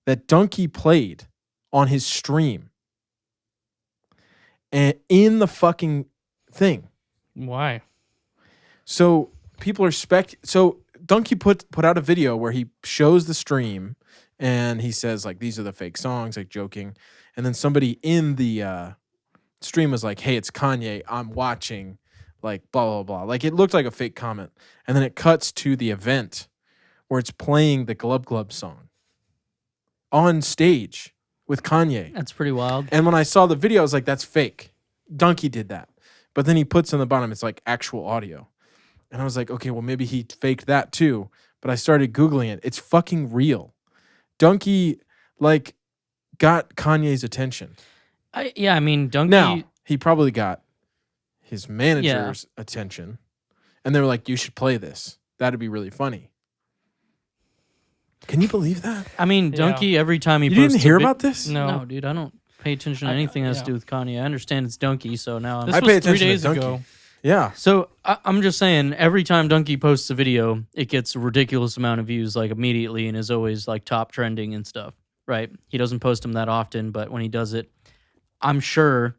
[SPEAKER 2] that Donkey played on his stream and in the fucking thing.
[SPEAKER 4] Why?
[SPEAKER 2] So people are so Donkey put out a video where he shows the stream and he says like these are the fake songs, like joking. And then somebody in the stream was like, "Hey, it's Kanye. I'm watching." Like blah blah blah. Like it looked like a fake comment. And then it cuts to the event where it's playing the Glub Glub song on stage with Kanye.
[SPEAKER 3] That's pretty wild.
[SPEAKER 2] And when I saw the video, I was like, "That's fake. Donkey did that." But then he puts on the bottom, it's like actual audio. And I was like, okay, well, maybe he faked that too. But I started Googling it. It's fucking real. Donkey, like, got Kanye's attention.
[SPEAKER 3] I mean, Donkey...
[SPEAKER 2] Now, he probably got his manager's attention. And they were like, you should play this. That'd be really funny. Can you believe that?
[SPEAKER 3] I mean, Donkey, every time he
[SPEAKER 2] You
[SPEAKER 3] posts...
[SPEAKER 2] didn't hear about this?
[SPEAKER 3] No, dude, I don't pay attention to anything that has to do with Kanye. I understand it's Donkey, so now I'm...
[SPEAKER 4] This
[SPEAKER 2] I
[SPEAKER 4] was
[SPEAKER 2] pay
[SPEAKER 4] 3
[SPEAKER 2] attention to
[SPEAKER 4] days
[SPEAKER 2] Donkey.
[SPEAKER 4] ago.
[SPEAKER 2] Yeah.
[SPEAKER 3] So I'm just saying, every time Donkey posts a video, it gets a ridiculous amount of views, like immediately, and is always like top trending and stuff, right? He doesn't post them that often, but when he does it, I'm sure,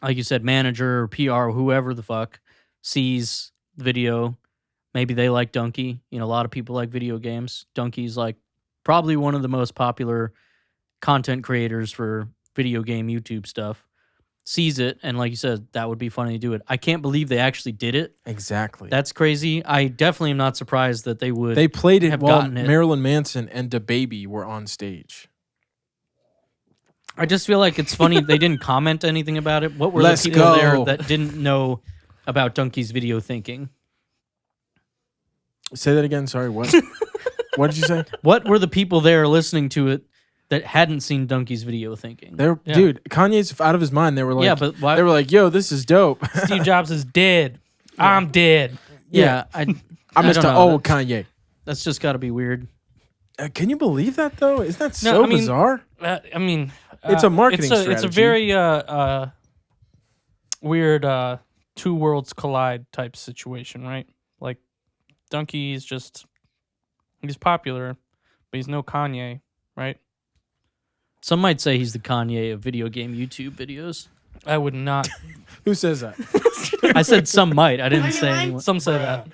[SPEAKER 3] like you said, manager or PR or whoever the fuck sees the video. Maybe they like Donkey. You know, a lot of people like video games. Donkey's like probably one of the most popular content creators for video game YouTube stuff. Sees it, and like you said, that would be funny to do it. I can't believe they actually did it.
[SPEAKER 2] Exactly.
[SPEAKER 3] That's crazy. I definitely am not surprised that they would.
[SPEAKER 2] They played it
[SPEAKER 3] have
[SPEAKER 2] while
[SPEAKER 3] gotten it.
[SPEAKER 2] Marilyn Manson and DaBaby were on stage.
[SPEAKER 3] I just feel like it's funny they didn't comment anything about it. What were
[SPEAKER 2] Let's
[SPEAKER 3] the people
[SPEAKER 2] go.
[SPEAKER 3] there that didn't know about Donkey's video thinking?
[SPEAKER 2] Say that again. Sorry, what? What did you say?
[SPEAKER 3] What were the people there listening to it that hadn't seen Donkey's video thinking?
[SPEAKER 2] Dude, Kanye's out of his mind. They were like,
[SPEAKER 3] Yeah, but why-
[SPEAKER 2] They were like, yo, this is dope.
[SPEAKER 4] Steve Jobs is dead. I'm dead.
[SPEAKER 3] Yeah, I
[SPEAKER 2] I'm
[SPEAKER 3] don't
[SPEAKER 2] Mr.
[SPEAKER 3] know.
[SPEAKER 2] Old Kanye.
[SPEAKER 3] That's just got to be weird.
[SPEAKER 2] Can you believe that though? Isn't that
[SPEAKER 4] No,
[SPEAKER 2] so
[SPEAKER 4] I mean,
[SPEAKER 2] bizarre?
[SPEAKER 4] I mean,
[SPEAKER 2] It's a marketing
[SPEAKER 4] It's a
[SPEAKER 2] strategy.
[SPEAKER 4] very weird two worlds collide type situation, right? Like Donkey's just he's popular, but he's no Kanye, right?
[SPEAKER 3] Some might say he's the Kanye of video game YouTube videos.
[SPEAKER 4] I would not.
[SPEAKER 2] Who says that?
[SPEAKER 3] I said some might. I didn't say anyone.
[SPEAKER 4] Some say that.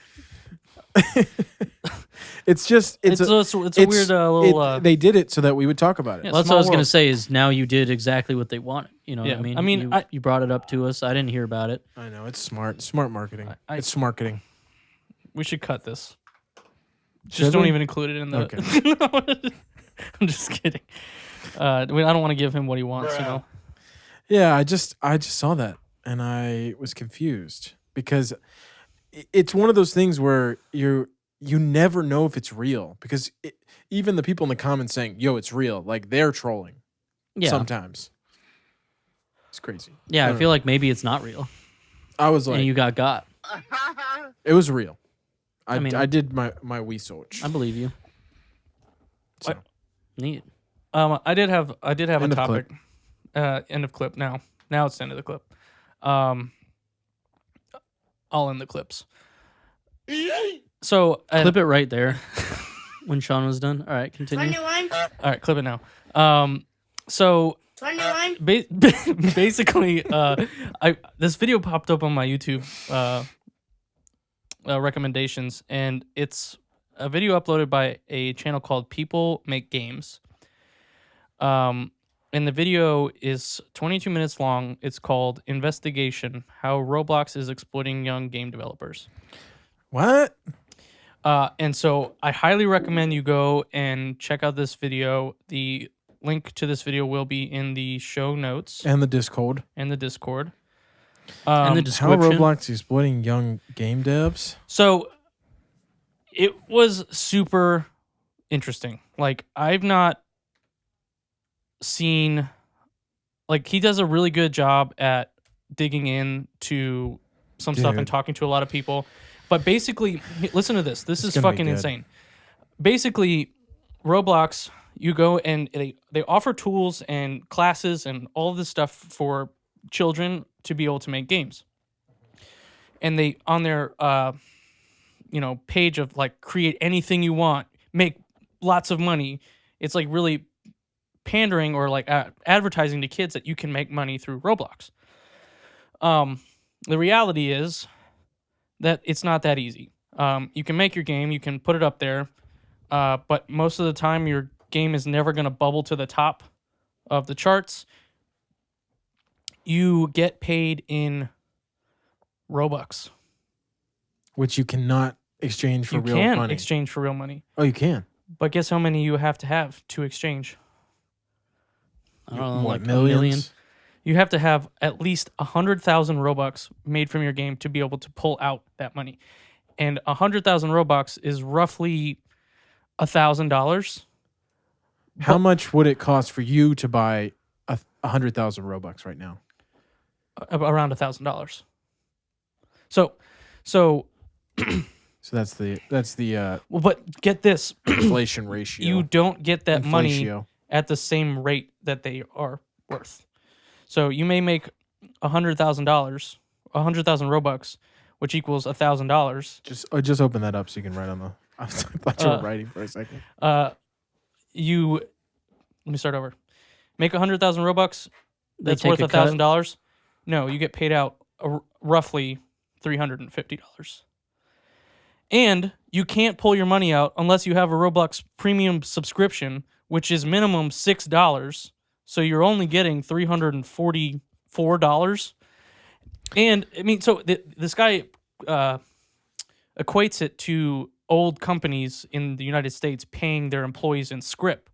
[SPEAKER 2] It's just
[SPEAKER 4] It's a weird little.
[SPEAKER 2] they did it so that we would talk about it.
[SPEAKER 4] Yeah.
[SPEAKER 3] Well, that's what
[SPEAKER 4] Small
[SPEAKER 3] I was going to
[SPEAKER 4] world.
[SPEAKER 3] say is now you did exactly what they wanted. You know
[SPEAKER 4] Yeah,
[SPEAKER 3] what I mean?
[SPEAKER 4] I mean,
[SPEAKER 3] you brought it up to us. I didn't hear about it.
[SPEAKER 2] I know it's smart marketing.
[SPEAKER 4] I-
[SPEAKER 2] It's marketing.
[SPEAKER 4] We should cut this.
[SPEAKER 2] Should
[SPEAKER 4] Just don't
[SPEAKER 2] we?
[SPEAKER 4] even include it in the. I'm just kidding. I don't want to give him what he wants. You know.
[SPEAKER 2] Yeah, I just saw that and I was confused because it's one of those things where you never know if it's real because even the people in the comments saying, "Yo, it's real," like they're trolling.
[SPEAKER 3] Yeah.
[SPEAKER 2] Sometimes it's crazy.
[SPEAKER 3] Yeah, I
[SPEAKER 2] don't
[SPEAKER 3] feel
[SPEAKER 2] know.
[SPEAKER 3] like maybe it's not real.
[SPEAKER 2] I was like,
[SPEAKER 3] And you got.
[SPEAKER 2] it was real. I
[SPEAKER 3] mean-
[SPEAKER 2] I did my research.
[SPEAKER 3] I believe you.
[SPEAKER 2] So.
[SPEAKER 3] Neat.
[SPEAKER 4] I did have a
[SPEAKER 2] End of
[SPEAKER 4] topic. End of clip. Now it's the end of the clip. I'll end the clips. So
[SPEAKER 3] Clip it right there when Sean was done. All right, continue.
[SPEAKER 4] All right, clip it now. So basically, this video popped up on my YouTube recommendations, and it's a video uploaded by a channel called People Make Games. And the video is 22 minutes long. It's called Investigation: How Roblox is Exploiting Young Game Developers.
[SPEAKER 2] What?
[SPEAKER 4] And so I highly recommend you go and check out this video. The link to this video will be in the show notes
[SPEAKER 2] And the Discord.
[SPEAKER 4] and the Discord.
[SPEAKER 3] And the
[SPEAKER 2] How
[SPEAKER 3] description.
[SPEAKER 2] Roblox is exploiting young game devs?
[SPEAKER 4] So it was super interesting. Like, I've not seen, like, he does a really good job at digging into some stuff and
[SPEAKER 2] Dude.
[SPEAKER 4] talking to a lot of people. But basically, listen to this. This
[SPEAKER 2] It's
[SPEAKER 4] is
[SPEAKER 2] gonna be
[SPEAKER 4] fucking
[SPEAKER 2] good.
[SPEAKER 4] insane. Basically, Roblox, you go and they offer tools and classes and all of this stuff for children to be able to make games. And they on their page of like create anything you want, make lots of money. It's like really pandering or like advertising to kids that you can make money through Roblox. The reality is that it's not that easy. You can make your game, you can put it up there, but most of the time your game is never going to bubble to the top of the charts. You get paid in Robux.
[SPEAKER 2] Which you cannot exchange for
[SPEAKER 4] You
[SPEAKER 2] real
[SPEAKER 4] can
[SPEAKER 2] money.
[SPEAKER 4] exchange for real money.
[SPEAKER 2] Oh, you can.
[SPEAKER 4] But guess how many you have to exchange?
[SPEAKER 3] I don't know,
[SPEAKER 2] What,
[SPEAKER 3] like a
[SPEAKER 2] millions?
[SPEAKER 3] million.
[SPEAKER 4] You have to have at least 100,000 Robux made from your game to be able to pull out that money. And 100,000 Robux is roughly $1,000.
[SPEAKER 2] How much would it cost for you to buy 100,000 Robux right now?
[SPEAKER 4] Around $1,000. So
[SPEAKER 2] So that's the
[SPEAKER 4] well, but get this.
[SPEAKER 2] inflation ratio.
[SPEAKER 4] You don't get that money
[SPEAKER 2] Inflatio.
[SPEAKER 4] at the same rate that they are worth. So you may make $100,000, 100,000 Robux, which equals $1,000.
[SPEAKER 2] Just open that up so you can write on the. I thought you were writing for a second.
[SPEAKER 4] Let me start over. Make 100,000 Robux.
[SPEAKER 3] They
[SPEAKER 4] That's
[SPEAKER 3] take
[SPEAKER 4] worth
[SPEAKER 3] a cut?
[SPEAKER 4] $1,000. No, you get paid out roughly $350. And you can't pull your money out unless you have a Roblox premium subscription, which is minimum $6. So you're only getting $344. And I mean, so this guy equates it to old companies in the United States paying their employees in script,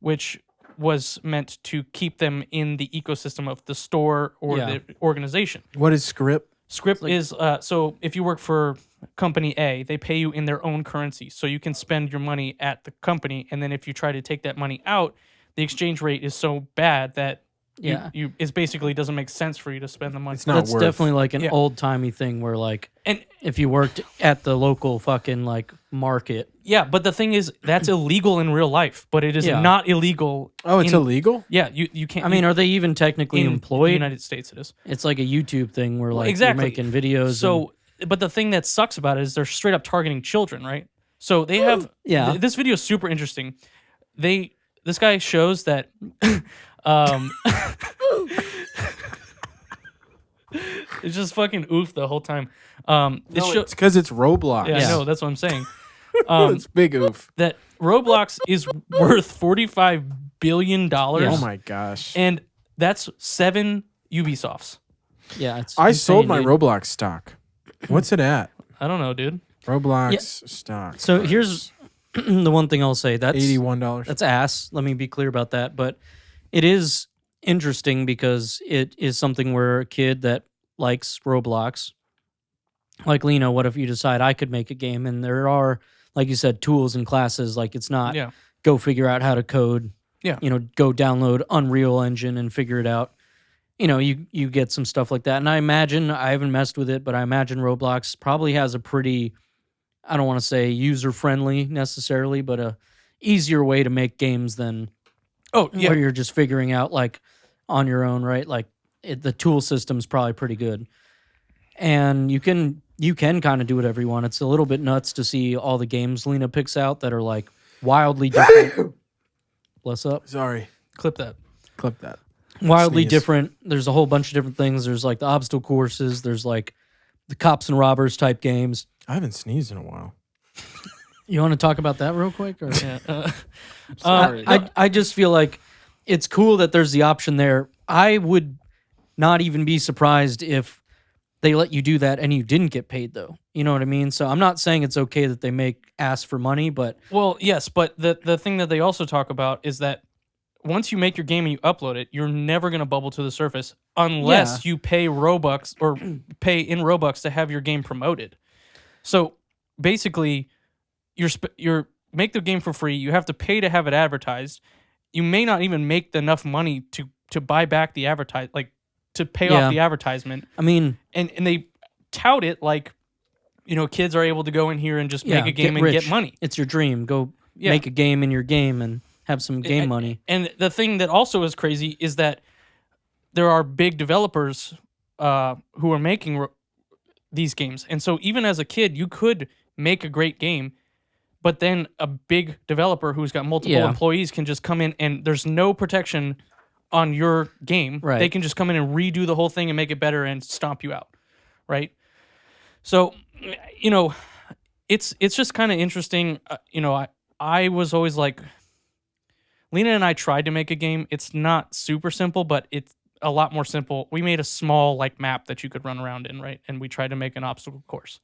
[SPEAKER 4] which was meant to keep them in the ecosystem of the store or
[SPEAKER 3] Yeah.
[SPEAKER 4] the organization.
[SPEAKER 2] What is script?
[SPEAKER 4] Script is so if you work for company A, they pay you in their own currency, so you can spend your money at the company, and then if you try to take that money out, the exchange rate is so bad that
[SPEAKER 3] Yeah.
[SPEAKER 4] you it basically doesn't make sense for you to spend the money.
[SPEAKER 2] It's not
[SPEAKER 3] That's
[SPEAKER 2] worth.
[SPEAKER 3] definitely like an
[SPEAKER 4] Yeah.
[SPEAKER 3] old timey thing where like
[SPEAKER 4] And
[SPEAKER 3] if you worked at the local fucking like market.
[SPEAKER 4] yeah, but the thing is that's illegal in real life, but it is
[SPEAKER 3] Yeah.
[SPEAKER 4] not illegal.
[SPEAKER 2] Oh, it's
[SPEAKER 4] in-
[SPEAKER 2] illegal.
[SPEAKER 4] Yeah, you can't.
[SPEAKER 3] I mean, are they even technically
[SPEAKER 4] in the
[SPEAKER 3] employed?
[SPEAKER 4] United States, it is.
[SPEAKER 3] It's like a YouTube thing where like
[SPEAKER 4] exactly.
[SPEAKER 3] you're making videos.
[SPEAKER 4] So, but the thing that sucks about it is they're straight up targeting children, right? So they have.
[SPEAKER 3] Yeah.
[SPEAKER 4] This video is super interesting. This guy shows that. It's just fucking oof the whole time.
[SPEAKER 2] It's because it's Roblox.
[SPEAKER 4] Yeah, I
[SPEAKER 3] Yeah.
[SPEAKER 4] know. That's what I'm saying.
[SPEAKER 2] It's big oof.
[SPEAKER 4] That Roblox is worth $45 billion.
[SPEAKER 2] Oh my gosh.
[SPEAKER 4] And that's 7 Ubisofts.
[SPEAKER 3] yeah, it's
[SPEAKER 2] I
[SPEAKER 3] insane,
[SPEAKER 2] sold my
[SPEAKER 3] dude.
[SPEAKER 2] Roblox stock. What's it at?
[SPEAKER 4] I don't know, dude.
[SPEAKER 2] Roblox stock.
[SPEAKER 3] So here's the one thing I'll say. That's
[SPEAKER 2] $81.
[SPEAKER 3] That's ass. Let me be clear about that. But it is interesting because it is something where a kid that likes Roblox, like Lena, what if you decide I could make a game? And there are, like you said, tools and classes. Like it's not
[SPEAKER 4] Yeah.
[SPEAKER 3] go figure out how to code.
[SPEAKER 4] Yeah.
[SPEAKER 3] Go download Unreal Engine and figure it out. You get some stuff like that. And I imagine, I haven't messed with it, but I imagine Roblox probably has a pretty, I don't want to say user-friendly necessarily, but a easier way to make games than
[SPEAKER 4] Oh, yeah.
[SPEAKER 3] where you're just figuring out like on your own, right? Like the tool system's probably pretty good. And you can kind of do whatever you want. It's a little bit nuts to see all the games Lena picks out that are like wildly different. Bless up.
[SPEAKER 2] Sorry.
[SPEAKER 4] Clip that.
[SPEAKER 2] Clip that.
[SPEAKER 3] Wildly
[SPEAKER 2] Sneeze.
[SPEAKER 3] different. There's a whole bunch of different things. There's like the obstacle courses. There's like the cops and robbers type games.
[SPEAKER 2] I haven't sneezed in a while.
[SPEAKER 3] You want to talk about that real quick? Or?
[SPEAKER 4] Yeah.
[SPEAKER 2] Sorry.
[SPEAKER 3] I just feel like it's cool that there's the option there. I would not even be surprised if they let you do that and you didn't get paid, though. You know what I mean? So I'm not saying it's okay that they ask for money, but
[SPEAKER 4] Well, yes, but the thing that they also talk about is that once you make your game and you upload it, you're never going to bubble to the surface unless you pay Robux or pay in Robux to have your game promoted. So basically, you're make the game for free. You have to pay to have it advertised. You may not even make enough money to buy back the to pay off the advertisement.
[SPEAKER 3] I mean,
[SPEAKER 4] And they tout it like kids are able to go in here and just
[SPEAKER 3] Yeah,
[SPEAKER 4] make a game
[SPEAKER 3] get
[SPEAKER 4] and
[SPEAKER 3] rich.
[SPEAKER 4] get money.
[SPEAKER 3] It's your dream. Go
[SPEAKER 4] Yeah.
[SPEAKER 3] make a game in your game and have some game money.
[SPEAKER 4] And the thing that also is crazy is that there are big developers who are making these games. And so even as a kid, you could make a great game, but then a big developer who's got multiple employees can just come in and there's no protection on your game.
[SPEAKER 3] Right.
[SPEAKER 4] They can just come in and redo the whole thing and make it better and stomp you out. Right? So, it's just kind of interesting. I was always like, Lena and I tried to make a game. It's not super simple, but it's a lot more simple. We made a small map that you could run around in, right? And we tried to make an obstacle course.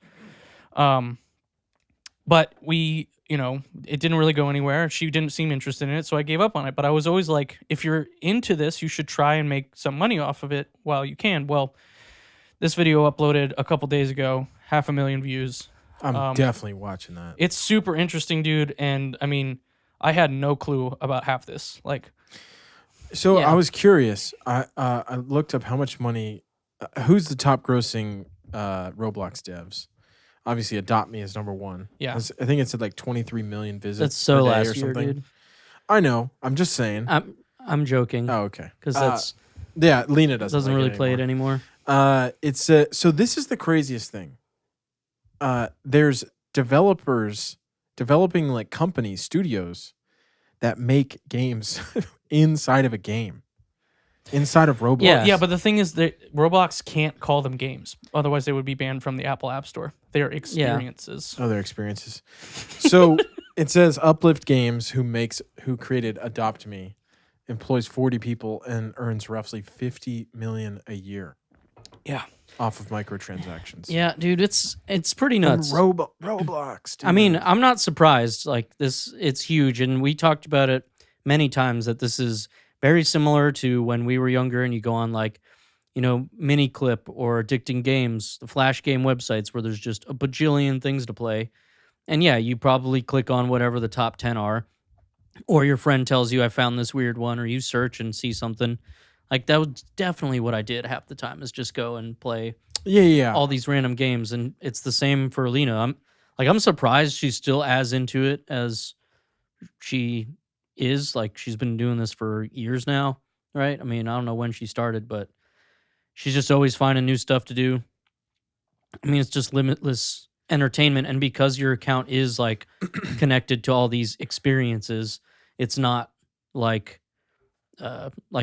[SPEAKER 4] But we, it didn't really go anywhere. She didn't seem interested in it, so I gave up on it. But I was always like, if you're into this, you should try and make some money off of it while you can. Well, this video uploaded a couple days ago, 500,000 views.
[SPEAKER 2] I'm definitely watching that.
[SPEAKER 4] It's super interesting, dude. And I mean, I had no clue about half this.
[SPEAKER 2] So
[SPEAKER 3] Yeah.
[SPEAKER 2] I was curious. I looked up how much money. Who's the top grossing Roblox devs? Obviously, Adopt Me is number one.
[SPEAKER 4] Yeah.
[SPEAKER 2] I think it's at like 23 million visits.
[SPEAKER 3] That's so
[SPEAKER 2] per day
[SPEAKER 3] last
[SPEAKER 2] or
[SPEAKER 3] year,
[SPEAKER 2] something.
[SPEAKER 3] dude.
[SPEAKER 2] I know. I'm just saying.
[SPEAKER 3] I'm joking
[SPEAKER 2] Oh, okay.
[SPEAKER 3] because that's
[SPEAKER 2] Yeah, Lena doesn't like
[SPEAKER 3] really
[SPEAKER 2] it
[SPEAKER 3] play it
[SPEAKER 2] anymore.
[SPEAKER 3] anymore.
[SPEAKER 2] It's so this is the craziest thing. There's developers developing like companies, studios that make games inside of a game, inside of Roblox.
[SPEAKER 3] Yeah.
[SPEAKER 4] Yeah, but the thing is that Roblox can't call them games. Otherwise, they would be banned from the Apple App Store. They are experiences.
[SPEAKER 2] Oh, their experiences. So it says Uplift Games, who created Adopt Me, employs 40 people and earns roughly 50 million a year.
[SPEAKER 4] Yeah.
[SPEAKER 2] Off of microtransactions.
[SPEAKER 3] Yeah, dude, it's pretty nuts.
[SPEAKER 2] From Roblox. Dude.
[SPEAKER 3] I mean, I'm not surprised. Like this, it's huge, and we talked about it many times that this is very similar to when we were younger, and you go on Mini Clip or Addicting Games, the Flash game websites where there's just a bajillion things to play, and yeah, you probably click on whatever the top 10 are, or your friend tells you I found this weird one, or you search and see something. Like that was definitely what I did half the time is just go and play all these random games, and it's the same for Lena. I'm surprised she's still as into it as she is. Like she's been doing this for years now, right? I mean, I don't know when she started, but she's just always finding new stuff to do. I mean, it's just limitless entertainment, and because your account is like connected to all these experiences, it's not like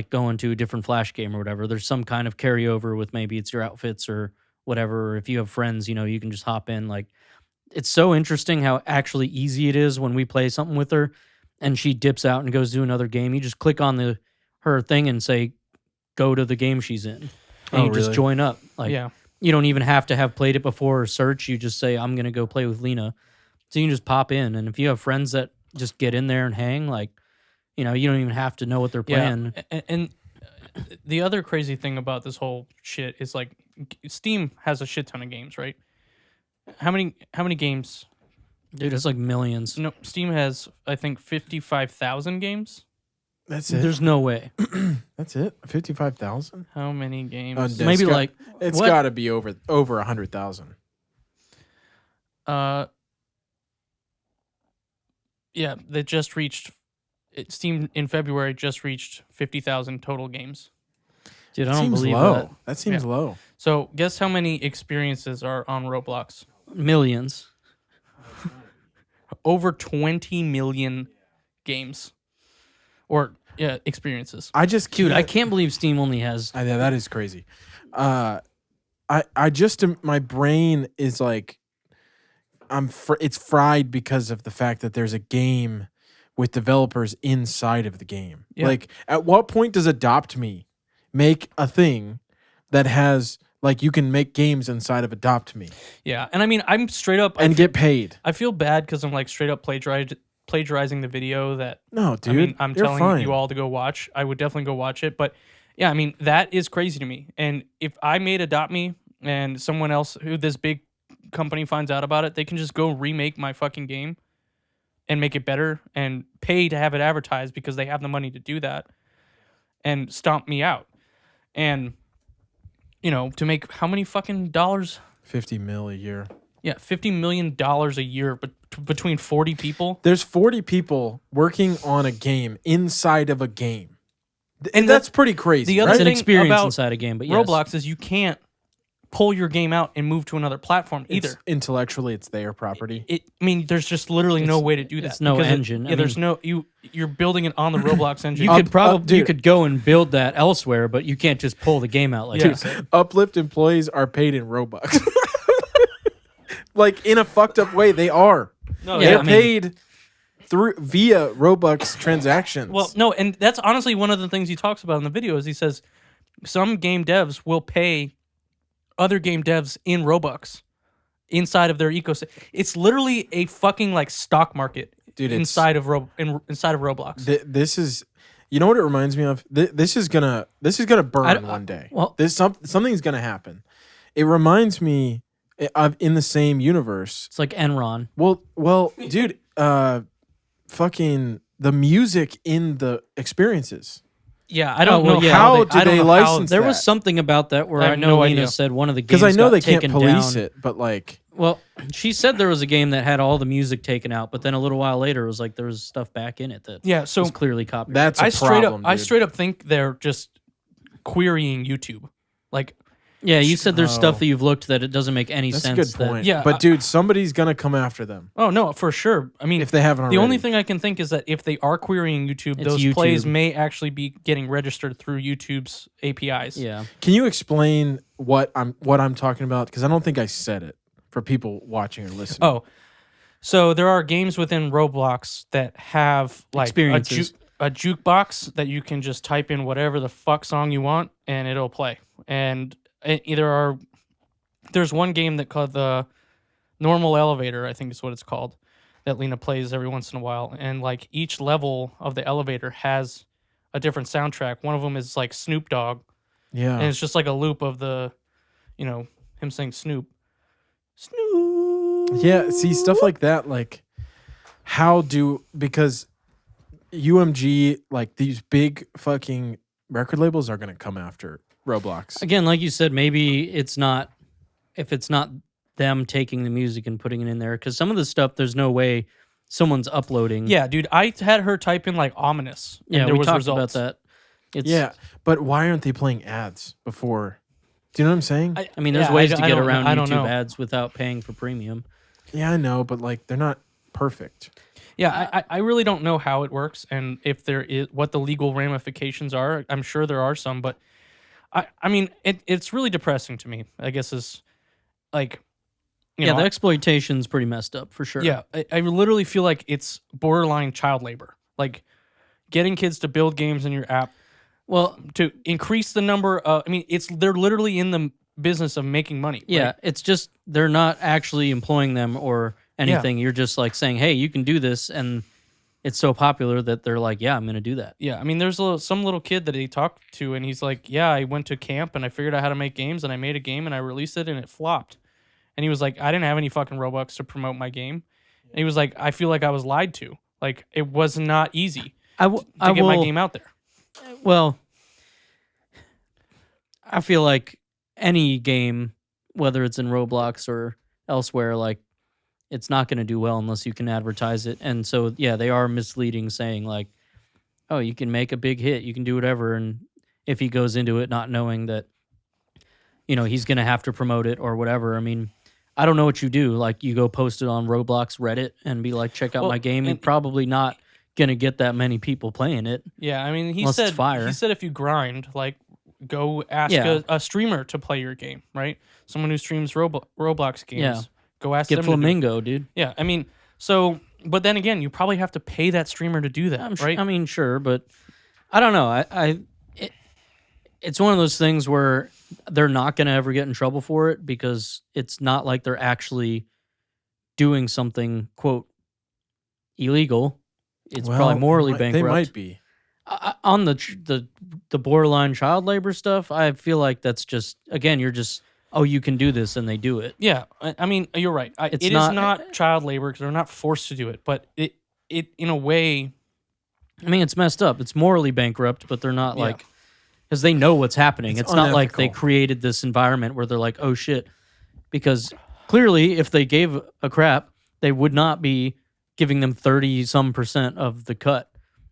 [SPEAKER 3] going to a different Flash game or whatever. There's some kind of carryover with maybe it's your outfits or whatever. Or if you have friends, you can just hop in. Like, it's so interesting how actually easy it is when we play something with her and she dips out and goes to another game. You just click on her thing and say, go to the game she's in. And you just join up. Like, you don't even have to have played it before or search. You just say, I'm going to go play with Lena. So you can just pop in. And if you have friends that just get in there and hang, like, you don't even have to know what they're playing.
[SPEAKER 4] Yeah. And the other crazy thing about this whole shit is like Steam has a shit ton of games, right? How many games?
[SPEAKER 3] Dude, it's like millions.
[SPEAKER 4] No, Steam has I think 55,000 games.
[SPEAKER 2] That's it.
[SPEAKER 3] There's no way.
[SPEAKER 2] That's it. 55,000.
[SPEAKER 4] How many games?
[SPEAKER 3] Maybe
[SPEAKER 2] it's got to be over 100,000.
[SPEAKER 4] Yeah, they just reached. Steam in February just reached 50,000 total games.
[SPEAKER 3] Dude, I don't believe
[SPEAKER 2] low.
[SPEAKER 3] that.
[SPEAKER 2] That seems low.
[SPEAKER 4] So guess how many experiences are on Roblox?
[SPEAKER 3] Millions.
[SPEAKER 4] Over 20 million games. Or experiences.
[SPEAKER 2] I just
[SPEAKER 3] Dude, I can't believe Steam only has.
[SPEAKER 2] I know that is crazy. I just my brain is like it's fried because of the fact that there's a game with developers inside of the game.
[SPEAKER 4] Yeah.
[SPEAKER 2] Like, at what point does Adopt Me make a thing that has like you can make games inside of Adopt Me?
[SPEAKER 4] Yeah, and I mean, I'm straight up
[SPEAKER 2] and get paid.
[SPEAKER 4] I feel bad because I'm like straight up plagiarizing the video that.
[SPEAKER 2] No, dude,
[SPEAKER 4] I mean, I'm telling
[SPEAKER 2] fine.
[SPEAKER 4] you all to go watch. I would definitely go watch it, but yeah, I mean that is crazy to me. And if I made Adopt Me and someone else who this big company finds out about it, they can just go remake my fucking game and make it better and pay to have it advertised because they have the money to do that and stomp me out. And, to make how many fucking dollars?
[SPEAKER 2] 50 mil a year.
[SPEAKER 4] Yeah, $50 million a year, but between 40 people.
[SPEAKER 2] There's 40 people working on a game inside of a game.
[SPEAKER 4] And
[SPEAKER 2] that's pretty crazy.
[SPEAKER 4] The other
[SPEAKER 2] right?
[SPEAKER 3] It's an
[SPEAKER 4] thing
[SPEAKER 3] experience
[SPEAKER 4] about
[SPEAKER 3] inside a game, but yes.
[SPEAKER 4] Roblox is you can't pull your game out and move to another platform either.
[SPEAKER 2] Intellectually, it's their property.
[SPEAKER 4] I mean, there's just literally no way to do that.
[SPEAKER 3] It's no
[SPEAKER 4] because
[SPEAKER 3] engine. I
[SPEAKER 4] there's no you're building it on the Roblox engine.
[SPEAKER 3] You could probably you
[SPEAKER 2] dude.
[SPEAKER 3] could go and build that elsewhere, but you can't just pull the game out like
[SPEAKER 4] Yeah.
[SPEAKER 3] that.
[SPEAKER 2] Uplift employees are paid in Robux. Like in a fucked up way, they are.
[SPEAKER 4] No,
[SPEAKER 2] They're
[SPEAKER 3] I mean-
[SPEAKER 2] paid via Robux transactions.
[SPEAKER 4] Well, no, and that's honestly one of the things he talks about in the video is he says some game devs will pay other game devs in Robux inside of their ecosystem. It's literally a fucking like stock market,
[SPEAKER 2] dude,
[SPEAKER 4] inside of inside of Roblox.
[SPEAKER 2] This is, you know what it reminds me of? This is gonna burn one day.
[SPEAKER 3] well-
[SPEAKER 2] Something's gonna happen. It reminds me of in the same universe.
[SPEAKER 3] It's like Enron.
[SPEAKER 2] Well, dude, fucking the music in the experiences.
[SPEAKER 4] Yeah, I don't
[SPEAKER 3] well,
[SPEAKER 4] know
[SPEAKER 3] yeah.
[SPEAKER 2] How do
[SPEAKER 4] I don't
[SPEAKER 2] they
[SPEAKER 4] know how-
[SPEAKER 2] license
[SPEAKER 3] There
[SPEAKER 2] that?
[SPEAKER 3] was something about that where
[SPEAKER 4] I
[SPEAKER 3] I,
[SPEAKER 4] have
[SPEAKER 3] know
[SPEAKER 4] no
[SPEAKER 3] Lena
[SPEAKER 4] idea.
[SPEAKER 3] said one of the games
[SPEAKER 2] Because I know
[SPEAKER 3] got
[SPEAKER 2] they can't
[SPEAKER 3] taken
[SPEAKER 2] police
[SPEAKER 3] down.
[SPEAKER 2] it, but like,
[SPEAKER 3] Well, she said there was a game that had all the music taken out, but then a little while later it was like there was stuff back in it that
[SPEAKER 4] Yeah, so
[SPEAKER 3] was clearly copyrighted.
[SPEAKER 2] that's a
[SPEAKER 4] I straight
[SPEAKER 2] problem.
[SPEAKER 4] up I
[SPEAKER 2] dude.
[SPEAKER 4] straight up think they're just querying YouTube. Like
[SPEAKER 3] yeah, you said there's
[SPEAKER 2] Oh.
[SPEAKER 3] stuff that you've looked that it doesn't make any
[SPEAKER 2] That's a
[SPEAKER 3] sense.
[SPEAKER 2] good point.
[SPEAKER 4] Yeah,
[SPEAKER 2] but dude, somebody's gonna come after them
[SPEAKER 4] oh no, for sure. I mean,
[SPEAKER 2] if they haven't already.
[SPEAKER 4] the only thing I can think is that if they are querying YouTube,
[SPEAKER 3] It's
[SPEAKER 4] those
[SPEAKER 3] YouTube.
[SPEAKER 4] plays may actually be getting registered through YouTube's APIs.
[SPEAKER 3] Yeah.
[SPEAKER 2] Can you explain what I'm talking about? Because I don't think I said it for people watching or listening.
[SPEAKER 4] Oh, so there are games within Roblox that have like
[SPEAKER 3] Experiences.
[SPEAKER 4] a jukebox that you can just type in whatever the fuck song you want and it'll play. And there's one game that called the Normal Elevator, I think is what it's called, that Lena plays every once in a while. And like each level of the elevator has a different soundtrack. One of them is like Snoop Dogg,
[SPEAKER 2] Yeah.
[SPEAKER 4] and it's just like a loop of the, him saying Snoop. Snoop.
[SPEAKER 2] Yeah, see stuff like that. Like, because UMG, like these big fucking record labels are gonna come after Roblox.
[SPEAKER 3] Again, like you said, maybe it's not if it's not them taking the music and putting it in there, because some of the stuff there's no way someone's uploading.
[SPEAKER 4] Yeah, dude, I had her type in like ominous. And
[SPEAKER 3] yeah,
[SPEAKER 4] there
[SPEAKER 3] we
[SPEAKER 4] was
[SPEAKER 3] talked
[SPEAKER 4] results.
[SPEAKER 3] about that. It's,
[SPEAKER 2] Yeah, but why aren't they playing ads before? Do you know what I'm saying?
[SPEAKER 3] I mean, there's
[SPEAKER 4] Yeah,
[SPEAKER 3] ways
[SPEAKER 4] I
[SPEAKER 3] to get
[SPEAKER 4] don't-
[SPEAKER 3] around
[SPEAKER 4] I don't
[SPEAKER 3] YouTube
[SPEAKER 4] know.
[SPEAKER 3] ads without paying for premium.
[SPEAKER 2] Yeah, I know, but like they're not perfect.
[SPEAKER 4] Yeah, I really don't know how it works and if there is what the legal ramifications are. I'm sure there are some, but I mean, it's really depressing to me. I guess is like,
[SPEAKER 3] The exploitation's pretty messed up for sure.
[SPEAKER 4] Yeah, I literally feel like it's borderline child labor. Like getting kids to build games in your app.
[SPEAKER 3] Well,
[SPEAKER 4] To increase the number of, they're literally in the business of making money.
[SPEAKER 3] yeah,
[SPEAKER 4] right?
[SPEAKER 3] it's just they're not actually employing them or anything. You're just like saying, "Hey, you can do this," and it's so popular that they're like, "Yeah, I'm going to do that."
[SPEAKER 4] Yeah, I mean, there's some little kid that he talked to, and he's like, "Yeah, I went to camp and I figured out how to make games, and I made a game and I released it and it flopped." And he was like, "I didn't have any fucking Robux to promote my game." And he was like, "I feel like I was lied to. Like it was not easy
[SPEAKER 3] I
[SPEAKER 4] to get my game out there."
[SPEAKER 3] Well, I feel like any game, whether it's in Roblox or elsewhere, like it's not going to do well unless you can advertise it. And so, yeah, they are misleading, saying like, "Oh, you can make a big hit, you can do whatever." And if he goes into it not knowing that, he's going to have to promote it or whatever. I mean, I don't know what you do. Like you go post it on Roblox Reddit and be like, "Check out
[SPEAKER 4] Well,
[SPEAKER 3] my game." You're
[SPEAKER 4] and-
[SPEAKER 3] probably not going to get that many people playing it.
[SPEAKER 4] Yeah, I mean, he
[SPEAKER 3] Unless it's
[SPEAKER 4] said
[SPEAKER 3] fire.
[SPEAKER 4] he said if you grind, like go ask
[SPEAKER 3] Yeah.
[SPEAKER 4] a streamer to play your game, right? Someone who streams Roblox games.
[SPEAKER 3] Yeah.
[SPEAKER 4] Go ask
[SPEAKER 3] Get
[SPEAKER 4] them to do it.
[SPEAKER 3] Flamingo, dude.
[SPEAKER 4] Yeah, I mean, so, but then again, you probably have to pay that streamer to do that,
[SPEAKER 3] I'm
[SPEAKER 4] right?
[SPEAKER 3] I mean, sure, but I don't know. It's one of those things where they're not going to ever get in trouble for it because it's not like they're actually doing something, quote, illegal. It's probably morally bankrupt.
[SPEAKER 2] They might be.
[SPEAKER 3] On the borderline child labor stuff, I feel like that's just, again, you're just, oh, you can do this, and they do it.
[SPEAKER 4] Yeah, I mean, you're right. It is not child labor because they're not forced to do it, but it in a way,
[SPEAKER 3] I mean, it's messed up. It's morally bankrupt, but they're not like, because they know what's happening. It's not like they
[SPEAKER 2] unethical.
[SPEAKER 3] created this environment where they're like, oh shit, because clearly, if they gave a crap, they would not be giving them 30% of the cut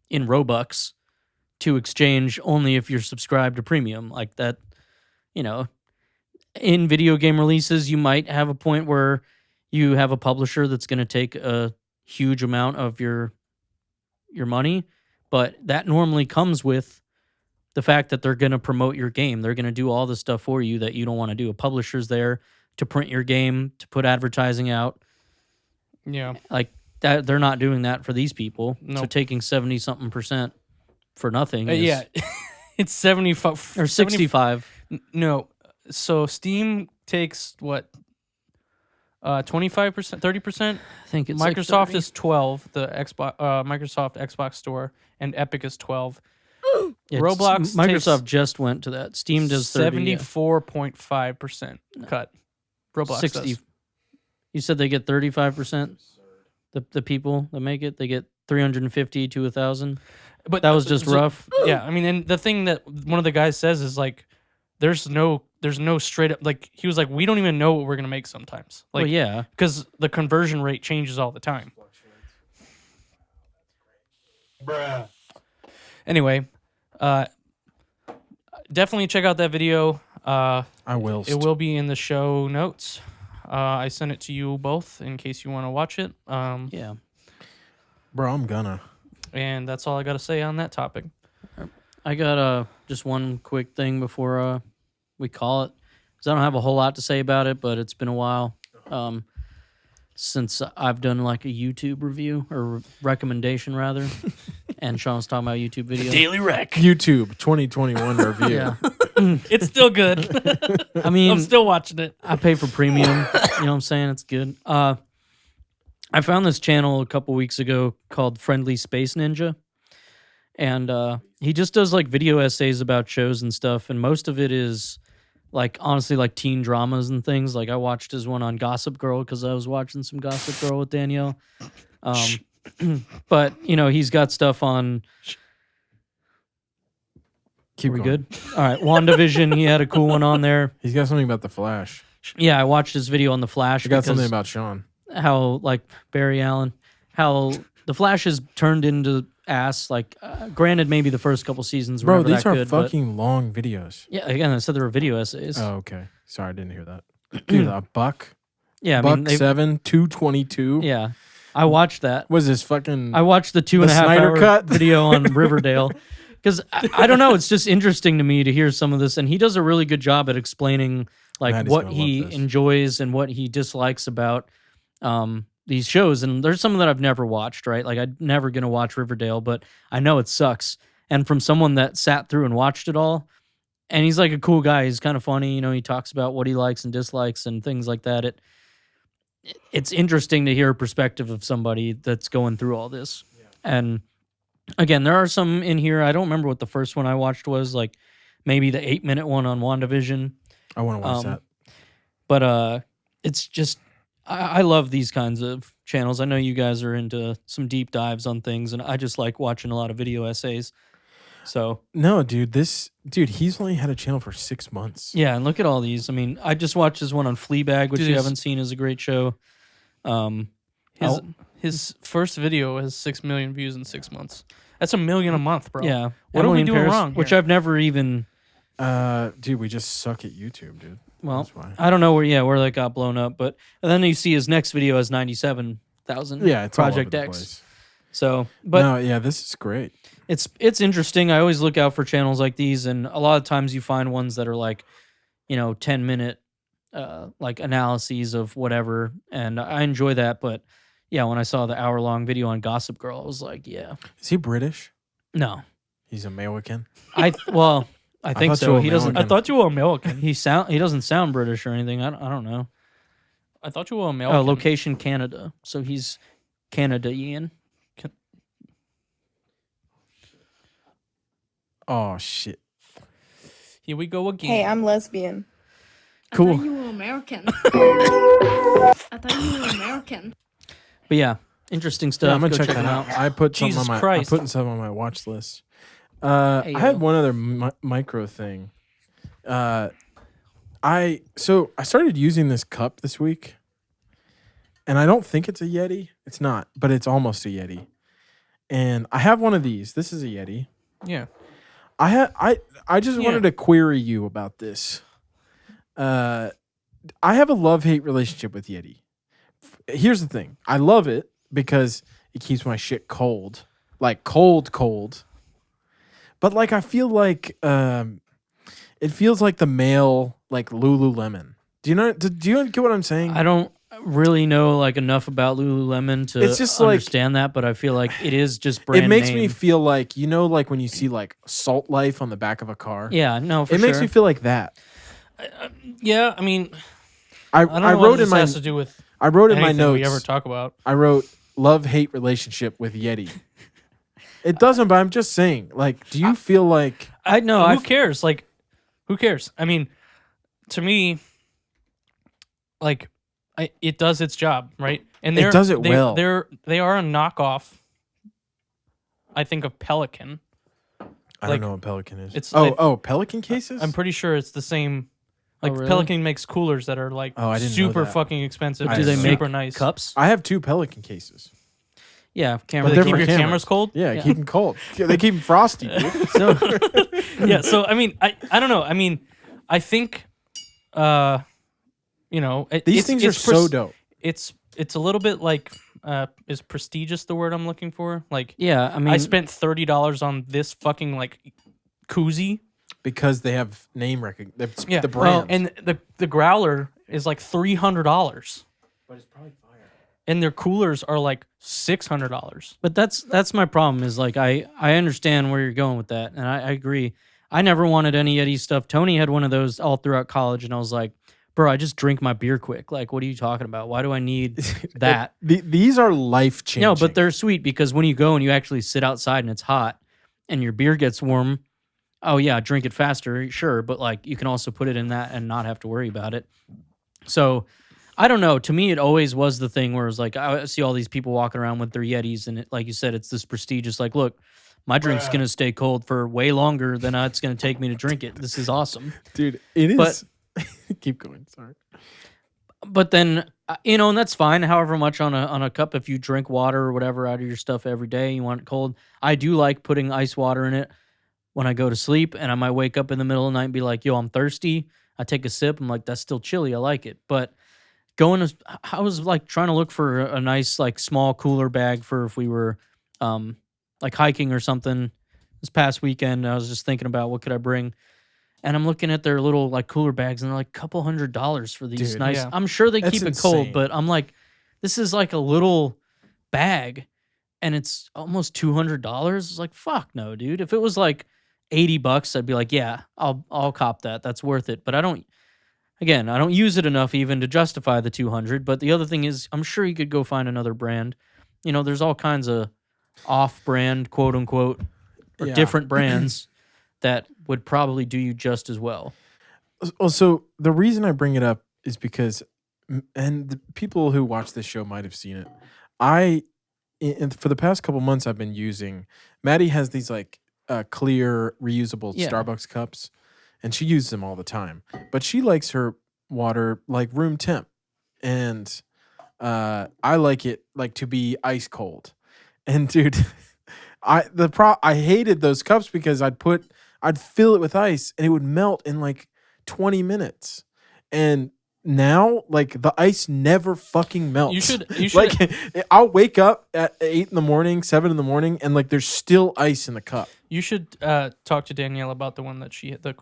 [SPEAKER 3] in Robux to exchange only if you're subscribed to premium. Like that, in video game releases, you might have a point where you have a publisher that's going to take a huge amount of your money, but that normally comes with the fact that they're going to promote your game. They're going to do all the stuff for you that you don't want to do. A publisher's there to print your game, to put advertising out.
[SPEAKER 4] Yeah.
[SPEAKER 3] Like that, they're not doing that for these people. So
[SPEAKER 4] Nope.
[SPEAKER 3] taking 70-something% for nothing is,
[SPEAKER 4] Yeah. It's 75
[SPEAKER 3] or 65.
[SPEAKER 4] No. So Steam takes what? 25%, 30%?
[SPEAKER 3] I think it's like
[SPEAKER 4] Microsoft
[SPEAKER 3] 30.
[SPEAKER 4] is 12, the Microsoft Xbox Store, and Epic is 12.
[SPEAKER 3] Yeah,
[SPEAKER 4] Roblox
[SPEAKER 3] Microsoft
[SPEAKER 4] takes
[SPEAKER 3] just went to that. Steam does 30.
[SPEAKER 4] 74.5% cut. Roblox
[SPEAKER 3] 60.
[SPEAKER 4] does.
[SPEAKER 3] You said they get 35%. The people that make it, they get 350 to 1,000.
[SPEAKER 4] But
[SPEAKER 3] That was just rough.
[SPEAKER 4] Yeah, I mean, and the thing that one of the guys says is like, there's no straight up, like, he was like, we don't even know what we're gonna make sometimes. Like,
[SPEAKER 3] Well, yeah.
[SPEAKER 4] because the conversion rate changes all the time.
[SPEAKER 1] Bruh.
[SPEAKER 4] Anyway, definitely check out that video.
[SPEAKER 2] I will.
[SPEAKER 4] It will be in the show notes. I sent it to you both in case you want to watch it.
[SPEAKER 3] Yeah.
[SPEAKER 2] Bro, I'm gonna.
[SPEAKER 4] And that's all I got to say on that topic.
[SPEAKER 3] I got just one quick thing before we call it. Because I don't have a whole lot to say about it, but it's been a while since I've done like a YouTube review or recommendation rather. And Sean was talking about YouTube videos.
[SPEAKER 4] Daily Rec.
[SPEAKER 2] YouTube 2021 review.
[SPEAKER 3] Yeah.
[SPEAKER 4] It's still good.
[SPEAKER 3] I mean,
[SPEAKER 4] I'm still watching it.
[SPEAKER 3] I pay for premium. You know what I'm saying? It's good. I found this channel a couple weeks ago called Friendly Space Ninja. And he just does like video essays about shows and stuff. And most of it is like, honestly, like teen dramas and things. Like I watched his one on Gossip Girl because I was watching some Gossip Girl with Danielle. But, he's got stuff on...
[SPEAKER 2] Keep
[SPEAKER 3] we
[SPEAKER 2] going.
[SPEAKER 3] good? All right. WandaVision, he had a cool one on there.
[SPEAKER 2] He's got something about the Flash.
[SPEAKER 3] Yeah, I watched his video on The Flash.
[SPEAKER 2] He got
[SPEAKER 3] because
[SPEAKER 2] something about Sean.
[SPEAKER 3] how, like, Barry Allen, how The Flash has turned into ass. Like, granted, maybe the first couple seasons were
[SPEAKER 2] Bro,
[SPEAKER 3] never
[SPEAKER 2] these
[SPEAKER 3] that
[SPEAKER 2] are
[SPEAKER 3] good, but-
[SPEAKER 2] fucking long videos.
[SPEAKER 3] Yeah, again, I said they were video essays.
[SPEAKER 2] Oh, okay. Sorry, I didn't hear that. Dude, a buck?
[SPEAKER 3] yeah, I
[SPEAKER 2] buck
[SPEAKER 3] mean, they,
[SPEAKER 2] 7, 222?
[SPEAKER 3] yeah. I watched that.
[SPEAKER 2] Was this fucking...
[SPEAKER 3] I watched the 2.5
[SPEAKER 2] Snyder
[SPEAKER 3] hour
[SPEAKER 2] cut?
[SPEAKER 3] video on Riverdale. Because I don't know, it's just interesting to me to hear some of this, and he does a really good job at explaining like
[SPEAKER 2] Maddie's
[SPEAKER 3] what
[SPEAKER 2] gonna
[SPEAKER 3] he
[SPEAKER 2] love this.
[SPEAKER 3] enjoys and what he dislikes about these shows. And there's some that I've never watched, right? Like I'm never gonna watch Riverdale, but I know it sucks. And from someone that sat through and watched it all, and he's like a cool guy. He's kind of funny, he talks about what he likes and dislikes and things like that. It's interesting to hear a perspective of somebody that's going through all this. And again, there are some in here. I don't remember what the first one I watched was, like maybe the 8-minute one on WandaVision.
[SPEAKER 2] I want to watch that.
[SPEAKER 3] But it's just, I love these kinds of channels. I know you guys are into some deep dives on things, and I just like watching a lot of video essays. So
[SPEAKER 2] No, dude, he's only had a channel for 6 months.
[SPEAKER 3] yeah, and look at all these. I mean, I just watched this one on Fleabag, which
[SPEAKER 4] Dude,
[SPEAKER 3] you
[SPEAKER 4] it's-
[SPEAKER 3] haven't seen, is a great show.
[SPEAKER 4] His first video has 6 million views in 6 months. That's $1 million a month, bro.
[SPEAKER 3] Yeah,
[SPEAKER 4] What are we
[SPEAKER 3] Emily in
[SPEAKER 4] doing
[SPEAKER 3] Paris,
[SPEAKER 4] wrong
[SPEAKER 3] Which
[SPEAKER 4] here?
[SPEAKER 3] I've never even.
[SPEAKER 2] Dude, we just suck at YouTube, dude.
[SPEAKER 3] Well,
[SPEAKER 2] That's why.
[SPEAKER 3] I don't know where that got blown up, but and then you see his next video has 97,000.
[SPEAKER 2] Yeah, it's all
[SPEAKER 3] Project
[SPEAKER 2] over the
[SPEAKER 3] X.
[SPEAKER 2] place.
[SPEAKER 3] So, but
[SPEAKER 2] No, yeah, this is great.
[SPEAKER 3] it's interesting. I always look out for channels like these, and a lot of times you find ones that are like, 10-minute like analyses of whatever, and I enjoy that. But yeah, when I saw the hour-long video on Gossip Girl, I was like, yeah,
[SPEAKER 2] Is he British?
[SPEAKER 3] no,
[SPEAKER 2] He's American.
[SPEAKER 3] I think
[SPEAKER 2] thought you
[SPEAKER 3] so.
[SPEAKER 2] were
[SPEAKER 3] He doesn't.
[SPEAKER 4] I thought you were American.
[SPEAKER 3] He doesn't sound British or anything. I don't know.
[SPEAKER 4] I thought you were American.
[SPEAKER 3] Oh, location Canada. So he's Canadian.
[SPEAKER 2] Oh, shit.
[SPEAKER 4] Here we go again.
[SPEAKER 9] Hey, I'm lesbian.
[SPEAKER 3] Cool.
[SPEAKER 10] I thought you were American. I thought you were American.
[SPEAKER 3] But yeah, interesting stuff.
[SPEAKER 2] Yeah, I'm gonna
[SPEAKER 3] Go
[SPEAKER 2] check that out. I put something
[SPEAKER 4] Jesus
[SPEAKER 2] on my.
[SPEAKER 4] Christ.
[SPEAKER 2] I'm putting something on my watch list. I had
[SPEAKER 3] Ayo.
[SPEAKER 2] one other micro thing. I started using this cup this week. and I don't think it's a Yeti. It's not, but it's almost a Yeti. And I have one of these. This is a Yeti.
[SPEAKER 4] Yeah.
[SPEAKER 2] I just wanted to query you about this. I have a love-hate relationship with Yeti. Here's the thing. I love it because it keeps my shit cold. Like cold. But like I feel like it feels like the male like Lululemon. Do you get what I'm saying?
[SPEAKER 3] I don't really know like enough about Lululemon to
[SPEAKER 2] It's just
[SPEAKER 3] understand that, but I feel like it is just brand
[SPEAKER 2] it makes
[SPEAKER 3] name.
[SPEAKER 2] me feel like, like when you see like Salt Life on the back of a car.
[SPEAKER 3] Yeah, no, for
[SPEAKER 2] it
[SPEAKER 3] sure.
[SPEAKER 2] makes me feel like that.
[SPEAKER 4] Yeah, I mean,
[SPEAKER 2] I
[SPEAKER 4] don't know
[SPEAKER 2] wrote
[SPEAKER 4] what
[SPEAKER 2] in
[SPEAKER 4] this
[SPEAKER 2] my
[SPEAKER 4] has to do with
[SPEAKER 2] I wrote in my
[SPEAKER 4] anything
[SPEAKER 2] notes.
[SPEAKER 4] we ever talk about.
[SPEAKER 2] I wrote love-hate relationship with Yeti. It doesn't, but I'm just saying. Like, do you feel like
[SPEAKER 3] I know
[SPEAKER 4] who cares? Like, who cares? I mean, to me, like, it does its job, right? And
[SPEAKER 2] it does it well.
[SPEAKER 4] They are a knockoff, I think, of Pelican.
[SPEAKER 2] I don't know what Pelican is.
[SPEAKER 4] It's
[SPEAKER 2] Pelican cases?
[SPEAKER 4] I'm pretty sure it's the same. Like
[SPEAKER 3] really?
[SPEAKER 4] Pelican makes coolers that are like
[SPEAKER 2] I didn't know
[SPEAKER 4] super
[SPEAKER 2] that.
[SPEAKER 4] fucking expensive.
[SPEAKER 3] Do they make
[SPEAKER 4] super nice
[SPEAKER 3] cups?
[SPEAKER 2] I have 2 Pelican cases.
[SPEAKER 3] Yeah,
[SPEAKER 4] But
[SPEAKER 3] camera.
[SPEAKER 4] they
[SPEAKER 2] they're
[SPEAKER 4] keep
[SPEAKER 2] for
[SPEAKER 4] your
[SPEAKER 2] cameras.
[SPEAKER 4] cameras cold.
[SPEAKER 2] Yeah, keep them cold. They keep them frosty, dude.
[SPEAKER 3] So,
[SPEAKER 4] Yeah. So I mean, I don't know. I mean, I think, these
[SPEAKER 2] These things are so dope.
[SPEAKER 4] It's a little bit like is prestigious the word I'm looking for? Like,
[SPEAKER 3] yeah, I mean,
[SPEAKER 4] I spent $30 on this fucking like koozie.
[SPEAKER 2] Because they have name recognition.
[SPEAKER 4] Yeah,
[SPEAKER 2] The brand.
[SPEAKER 4] and the growler is like $300.
[SPEAKER 2] But it's probably fire.
[SPEAKER 4] And their coolers are like $600.
[SPEAKER 3] but that's my problem is like I understand where you're going with that, and I agree. I never wanted any Yeti stuff. Tony had one of those all throughout college, and I was like, bro, I just drink my beer quick. Like, what are you talking about? Why do I need that?
[SPEAKER 2] These are life changing.
[SPEAKER 3] No, but they're sweet because when you go and you actually sit outside and it's hot and your beer gets warm, oh yeah, drink it faster, sure, but like you can also put it in that and not have to worry about it. So I don't know. To me, it always was the thing where it's like I see all these people walking around with their Yetis, and like you said, it's this prestigious. Like, look, my drink's gonna stay cold for way longer than it's gonna take me to drink it. This is awesome,
[SPEAKER 2] dude. It is. Keep going. Sorry.
[SPEAKER 3] But then and that's fine. However much on a cup, if you drink water or whatever out of your stuff every day, you want it cold. I do like putting ice water in it when I go to sleep, and I might wake up in the middle of the night and be like, yo, I'm thirsty. I take a sip. I'm like, that's still chilly. I like it. But I was like trying to look for a nice, like small cooler bag for if we were like hiking or something this past weekend. I was just thinking about what could I bring. And I'm looking at their little like cooler bags, and they're like $200 for these
[SPEAKER 2] Dude,
[SPEAKER 3] nice.
[SPEAKER 4] yeah.
[SPEAKER 3] I'm sure they
[SPEAKER 2] That's
[SPEAKER 3] keep it cold,
[SPEAKER 2] insane.
[SPEAKER 3] but I'm like, this is like a little bag, and it's almost $200. It's like, fuck no, dude. If it was like $80, I'd be like, yeah, I'll cop that. That's worth it. But I don't use it enough even to justify the 200. But the other thing is, I'm sure you could go find another brand. There's all kinds of off-brand, quote unquote, or
[SPEAKER 2] Yeah.
[SPEAKER 3] different brands that would probably do you just as well.
[SPEAKER 2] Also, the reason I bring it up is because, and the people who watch this show might have seen it. For the past couple months, I've been using. Maddie has these like clear, reusable
[SPEAKER 3] Yeah.
[SPEAKER 2] Starbucks cups, and she uses them all the time. But she likes her water like room temp, and I like it like to be ice cold. And dude, I hated those cups because I'd fill it with ice and it would melt in like 20 minutes. And now, like, the ice never fucking melts.
[SPEAKER 4] You should
[SPEAKER 2] Like, I'll wake up at 8 in the morning, 7 in the morning, and like there's still ice in the cup.
[SPEAKER 4] You should talk to Danielle about the one that she had the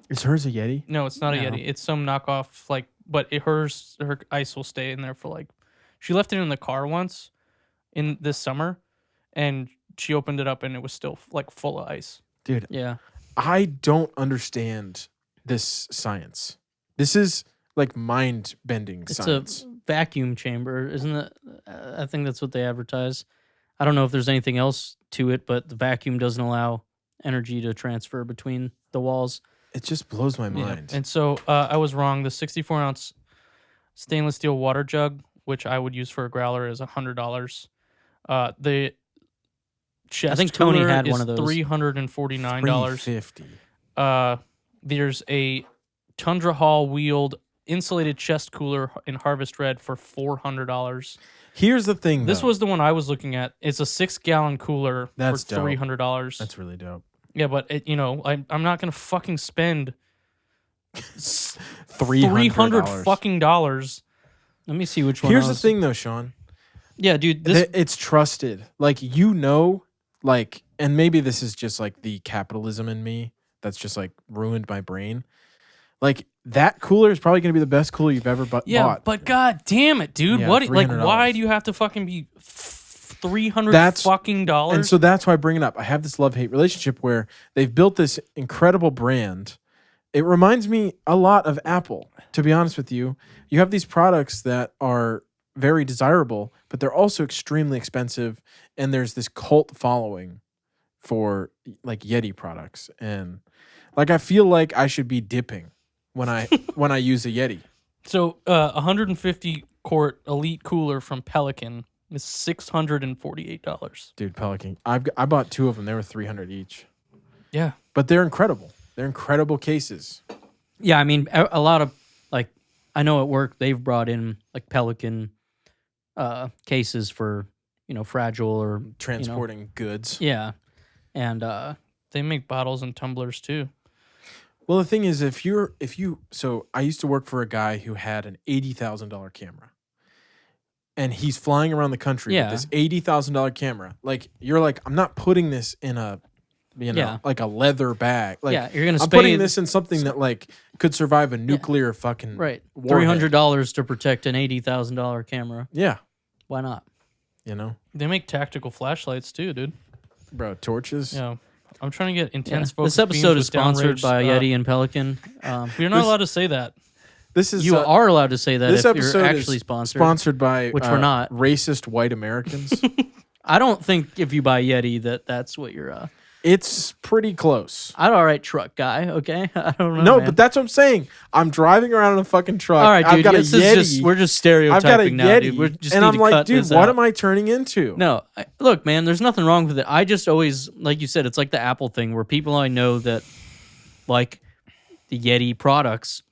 [SPEAKER 2] Is hers a Yeti?
[SPEAKER 4] no, it's not a
[SPEAKER 3] No.
[SPEAKER 4] Yeti. It's some knockoff like, but her ice will stay in there for like. She left it in the car once in this summer, and she opened it up and it was still like full of ice.
[SPEAKER 2] Dude,
[SPEAKER 3] Yeah.
[SPEAKER 2] I don't understand this science. This is like mind-bending
[SPEAKER 3] It's
[SPEAKER 2] science.
[SPEAKER 3] a vacuum chamber, isn't it? I think that's what they advertise. I don't know if there's anything else to it, but the vacuum doesn't allow energy to transfer between the walls.
[SPEAKER 2] It just blows my
[SPEAKER 4] Yeah.
[SPEAKER 2] mind.
[SPEAKER 4] And so I was wrong. The 64-ounce stainless steel water jug, which I would use for a growler, is $100. The chest
[SPEAKER 3] I think Tony
[SPEAKER 4] cooler
[SPEAKER 3] had
[SPEAKER 4] is
[SPEAKER 3] one of those.
[SPEAKER 4] $349.
[SPEAKER 2] $350.
[SPEAKER 4] There's a Tundra Hall wheeled insulated chest cooler in Harvest Red for $400.
[SPEAKER 2] Here's the thing.
[SPEAKER 4] This
[SPEAKER 2] though.
[SPEAKER 4] was the one I was looking at. It's a 6-gallon cooler
[SPEAKER 2] That's
[SPEAKER 4] for
[SPEAKER 2] dope.
[SPEAKER 4] $300.
[SPEAKER 2] That's really dope.
[SPEAKER 4] Yeah, but I'm not gonna fucking spend
[SPEAKER 2] $300
[SPEAKER 4] fucking dollars.
[SPEAKER 3] Let me see which one.
[SPEAKER 2] Here's the thing, though, Sean.
[SPEAKER 3] Yeah, dude. This
[SPEAKER 2] It's trusted. Like, like, and maybe this is just like the capitalism in me that's just like ruined my brain. Like, that cooler is probably going to be the best cooler you've ever bought.
[SPEAKER 4] But god damn it, dude.
[SPEAKER 2] Yeah,
[SPEAKER 4] What? Like,
[SPEAKER 2] $300.
[SPEAKER 4] why do you have to fucking be $300 fucking dollars?
[SPEAKER 2] And so that's why I bring it up. I have this love-hate relationship where they've built this incredible brand. It reminds me a lot of Apple, to be honest with you. You have these products that are very desirable, but they're also extremely expensive, and there's this cult following for like Yeti products. And like, I feel like I should be dipping when I use a Yeti.
[SPEAKER 4] So 150 quart elite cooler from Pelican is $648.
[SPEAKER 2] Dude, Pelican. I bought 2 of them. They were $300 each.
[SPEAKER 4] Yeah.
[SPEAKER 2] But they're incredible. They're incredible cases.
[SPEAKER 3] Yeah, I mean, a lot of, like, I know at work they've brought in like Pelican cases for, fragile or
[SPEAKER 2] Transporting goods.
[SPEAKER 3] Yeah, and
[SPEAKER 4] They make bottles and tumblers too.
[SPEAKER 2] Well, the thing is, so I used to work for a guy who had an $80,000 camera, and he's flying around the country with this $80,000 camera. Like, you're like, I'm not putting this in a, like a leather bag. Like,
[SPEAKER 3] yeah, you're gonna
[SPEAKER 2] I'm putting this in something that like could survive a nuclear fucking
[SPEAKER 3] right
[SPEAKER 2] warhead.
[SPEAKER 3] $300 to protect an $80,000 camera.
[SPEAKER 2] Yeah,
[SPEAKER 3] Why not?
[SPEAKER 4] They make tactical flashlights too, dude.
[SPEAKER 2] bro, torches.
[SPEAKER 4] Yeah. I'm trying to get intense
[SPEAKER 3] Yeah.
[SPEAKER 4] focus
[SPEAKER 3] This episode
[SPEAKER 4] beams
[SPEAKER 3] is
[SPEAKER 4] with
[SPEAKER 3] sponsored
[SPEAKER 4] downrange,
[SPEAKER 3] by Yeti and Pelican.
[SPEAKER 4] We're not allowed to say that.
[SPEAKER 2] This is
[SPEAKER 3] You are allowed to say that
[SPEAKER 2] this
[SPEAKER 3] if
[SPEAKER 2] episode
[SPEAKER 3] you're
[SPEAKER 2] is
[SPEAKER 3] actually sponsored.
[SPEAKER 2] sponsored by
[SPEAKER 3] which we're not.
[SPEAKER 2] racist white Americans.
[SPEAKER 3] I don't think if you buy Yeti that's what you're.
[SPEAKER 2] It's pretty close.
[SPEAKER 3] I'm all right, truck guy. Okay, I don't know.
[SPEAKER 2] No,
[SPEAKER 3] man.
[SPEAKER 2] but that's what I'm saying. I'm driving around in a fucking truck.
[SPEAKER 3] all right, dude.
[SPEAKER 2] I've got
[SPEAKER 3] this
[SPEAKER 2] a
[SPEAKER 3] is
[SPEAKER 2] Yeti.
[SPEAKER 3] just we're just stereotyping
[SPEAKER 2] I've got a
[SPEAKER 3] now,
[SPEAKER 2] Yeti,
[SPEAKER 3] dude. We're just
[SPEAKER 2] and
[SPEAKER 3] need
[SPEAKER 2] I'm
[SPEAKER 3] to
[SPEAKER 2] like,
[SPEAKER 3] cut
[SPEAKER 2] dude,
[SPEAKER 3] this
[SPEAKER 2] what
[SPEAKER 3] out.
[SPEAKER 2] am I turning into?
[SPEAKER 3] No, look, man. There's nothing wrong with it. I just always, like you said, it's like the Apple thing where people I know that like the Yeti products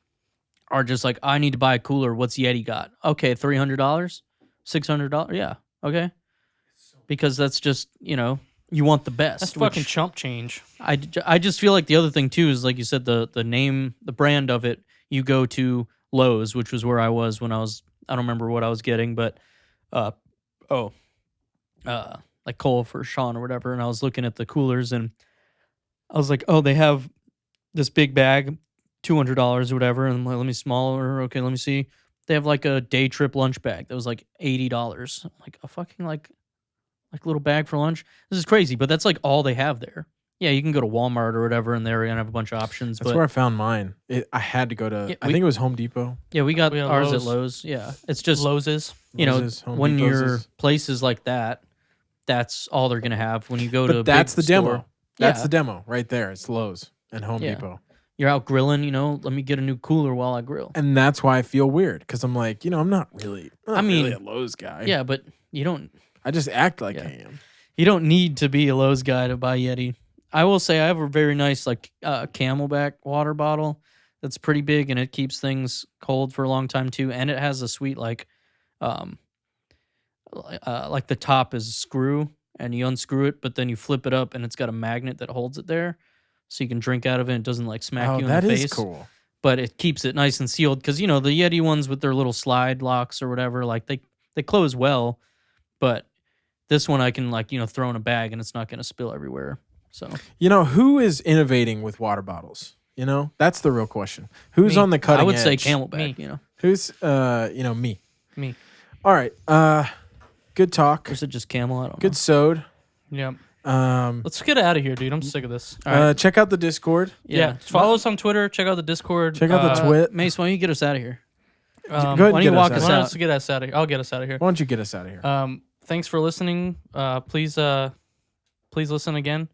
[SPEAKER 3] are just like, I need to buy a cooler. What's Yeti got? Okay, $300, $600. Yeah, okay. Because that's just you want the best.
[SPEAKER 4] That's
[SPEAKER 3] which
[SPEAKER 4] fucking chump change.
[SPEAKER 3] I just feel like the other thing too is like you said the name, the brand of it. You go to Lowe's, which was where I was when I don't remember what I was getting, but like Cole for Sean or whatever, and I was looking at the coolers and I was like, oh, they have this big bag, $200 or whatever, and I'm like, let me smaller. Okay, let me see. They have like a day trip lunch bag that was like $80. I'm like a fucking like little bag for lunch. This is crazy, but that's like all they have there. Yeah, you can go to Walmart or whatever, and they're gonna have a bunch of options.
[SPEAKER 2] That's
[SPEAKER 3] but
[SPEAKER 2] where I found mine. I had to go to. I think it was Home Depot.
[SPEAKER 3] yeah, we got
[SPEAKER 4] We have
[SPEAKER 3] ours
[SPEAKER 4] Lowe's.
[SPEAKER 3] at Lowe's. Yeah, it's just
[SPEAKER 4] Lowe's.
[SPEAKER 2] Lowe's, Home
[SPEAKER 3] when
[SPEAKER 2] Depot's
[SPEAKER 3] you're
[SPEAKER 2] is-
[SPEAKER 3] places like that, that's all they're gonna have. When you go to
[SPEAKER 2] But
[SPEAKER 3] a
[SPEAKER 2] that's the
[SPEAKER 3] big
[SPEAKER 2] demo.
[SPEAKER 3] store,
[SPEAKER 2] That's
[SPEAKER 3] yeah,
[SPEAKER 2] the demo right there. It's Lowe's and Home
[SPEAKER 3] Yeah.
[SPEAKER 2] Depot,
[SPEAKER 3] you're out grilling. Let me get a new cooler while I grill.
[SPEAKER 2] and that's why I feel weird because I'm like, I'm not really.
[SPEAKER 3] I mean,
[SPEAKER 2] really a Lowe's guy.
[SPEAKER 3] Yeah, but you don't
[SPEAKER 2] I just act like
[SPEAKER 3] Yeah.
[SPEAKER 2] I am.
[SPEAKER 3] need to be a Lowe's guy to buy Yeti. I will say I have a very nice like Camelback water bottle that's pretty big and it keeps things cold for a long time too, and it has a sweet like the top is a screw and you unscrew it, but then you flip it up and it's got a magnet that holds it there, so you can drink out of it. And it doesn't like smack
[SPEAKER 2] Oh,
[SPEAKER 3] you in
[SPEAKER 2] that
[SPEAKER 3] the
[SPEAKER 2] is
[SPEAKER 3] face.
[SPEAKER 2] cool.
[SPEAKER 3] But it keeps it nice and sealed because the Yeti ones with their little slide locks or whatever, like they close well, but this one I can throw in a bag and it's not going to spill everywhere. So
[SPEAKER 2] Who is innovating with water bottles? That's the real question. Who's
[SPEAKER 4] Me.
[SPEAKER 2] on the cutting
[SPEAKER 3] I would say
[SPEAKER 2] edge?
[SPEAKER 3] Camelback.
[SPEAKER 4] Me.
[SPEAKER 2] Who's me.
[SPEAKER 4] Me.
[SPEAKER 2] All right. Good talk.
[SPEAKER 3] Or is it just Camel? I don't
[SPEAKER 2] Good
[SPEAKER 3] know.
[SPEAKER 2] sode.
[SPEAKER 4] Yeah.
[SPEAKER 2] Um,
[SPEAKER 4] Let's get out of here, dude. I'm sick of this.
[SPEAKER 2] check out the Discord.
[SPEAKER 4] Yeah. Follow us on Twitter. Check out the Discord.
[SPEAKER 2] Check out the Twit.
[SPEAKER 3] Mace, why don't you get us out of here?
[SPEAKER 2] Go ahead
[SPEAKER 3] why
[SPEAKER 2] and
[SPEAKER 3] don't you
[SPEAKER 2] get
[SPEAKER 3] walk
[SPEAKER 2] us
[SPEAKER 3] us
[SPEAKER 2] out.
[SPEAKER 4] Why
[SPEAKER 3] out?
[SPEAKER 4] don't you get us out of here? I'll get us out of here.
[SPEAKER 2] Why don't you get us out of here?
[SPEAKER 4] Thanks for listening. Please listen again.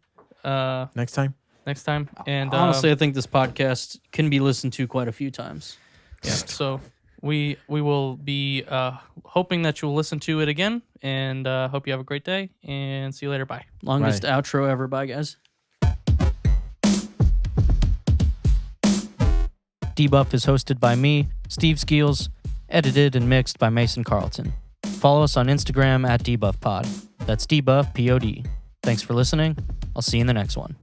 [SPEAKER 2] Next time.
[SPEAKER 4] Next time. And
[SPEAKER 3] Honestly, I think this podcast can be listened to quite a few times.
[SPEAKER 4] yeah. So we will be hoping that you'll listen to it again, and hope you have a great day. And see you later. Bye.
[SPEAKER 3] Longest outro ever. Bye, guys. Debuff is hosted by me, Steve Skeels, edited and mixed by Mason Carlton. Follow us on Instagram at DebuffPod. That's DebuffPod. Thanks for listening. I'll see you in the next one.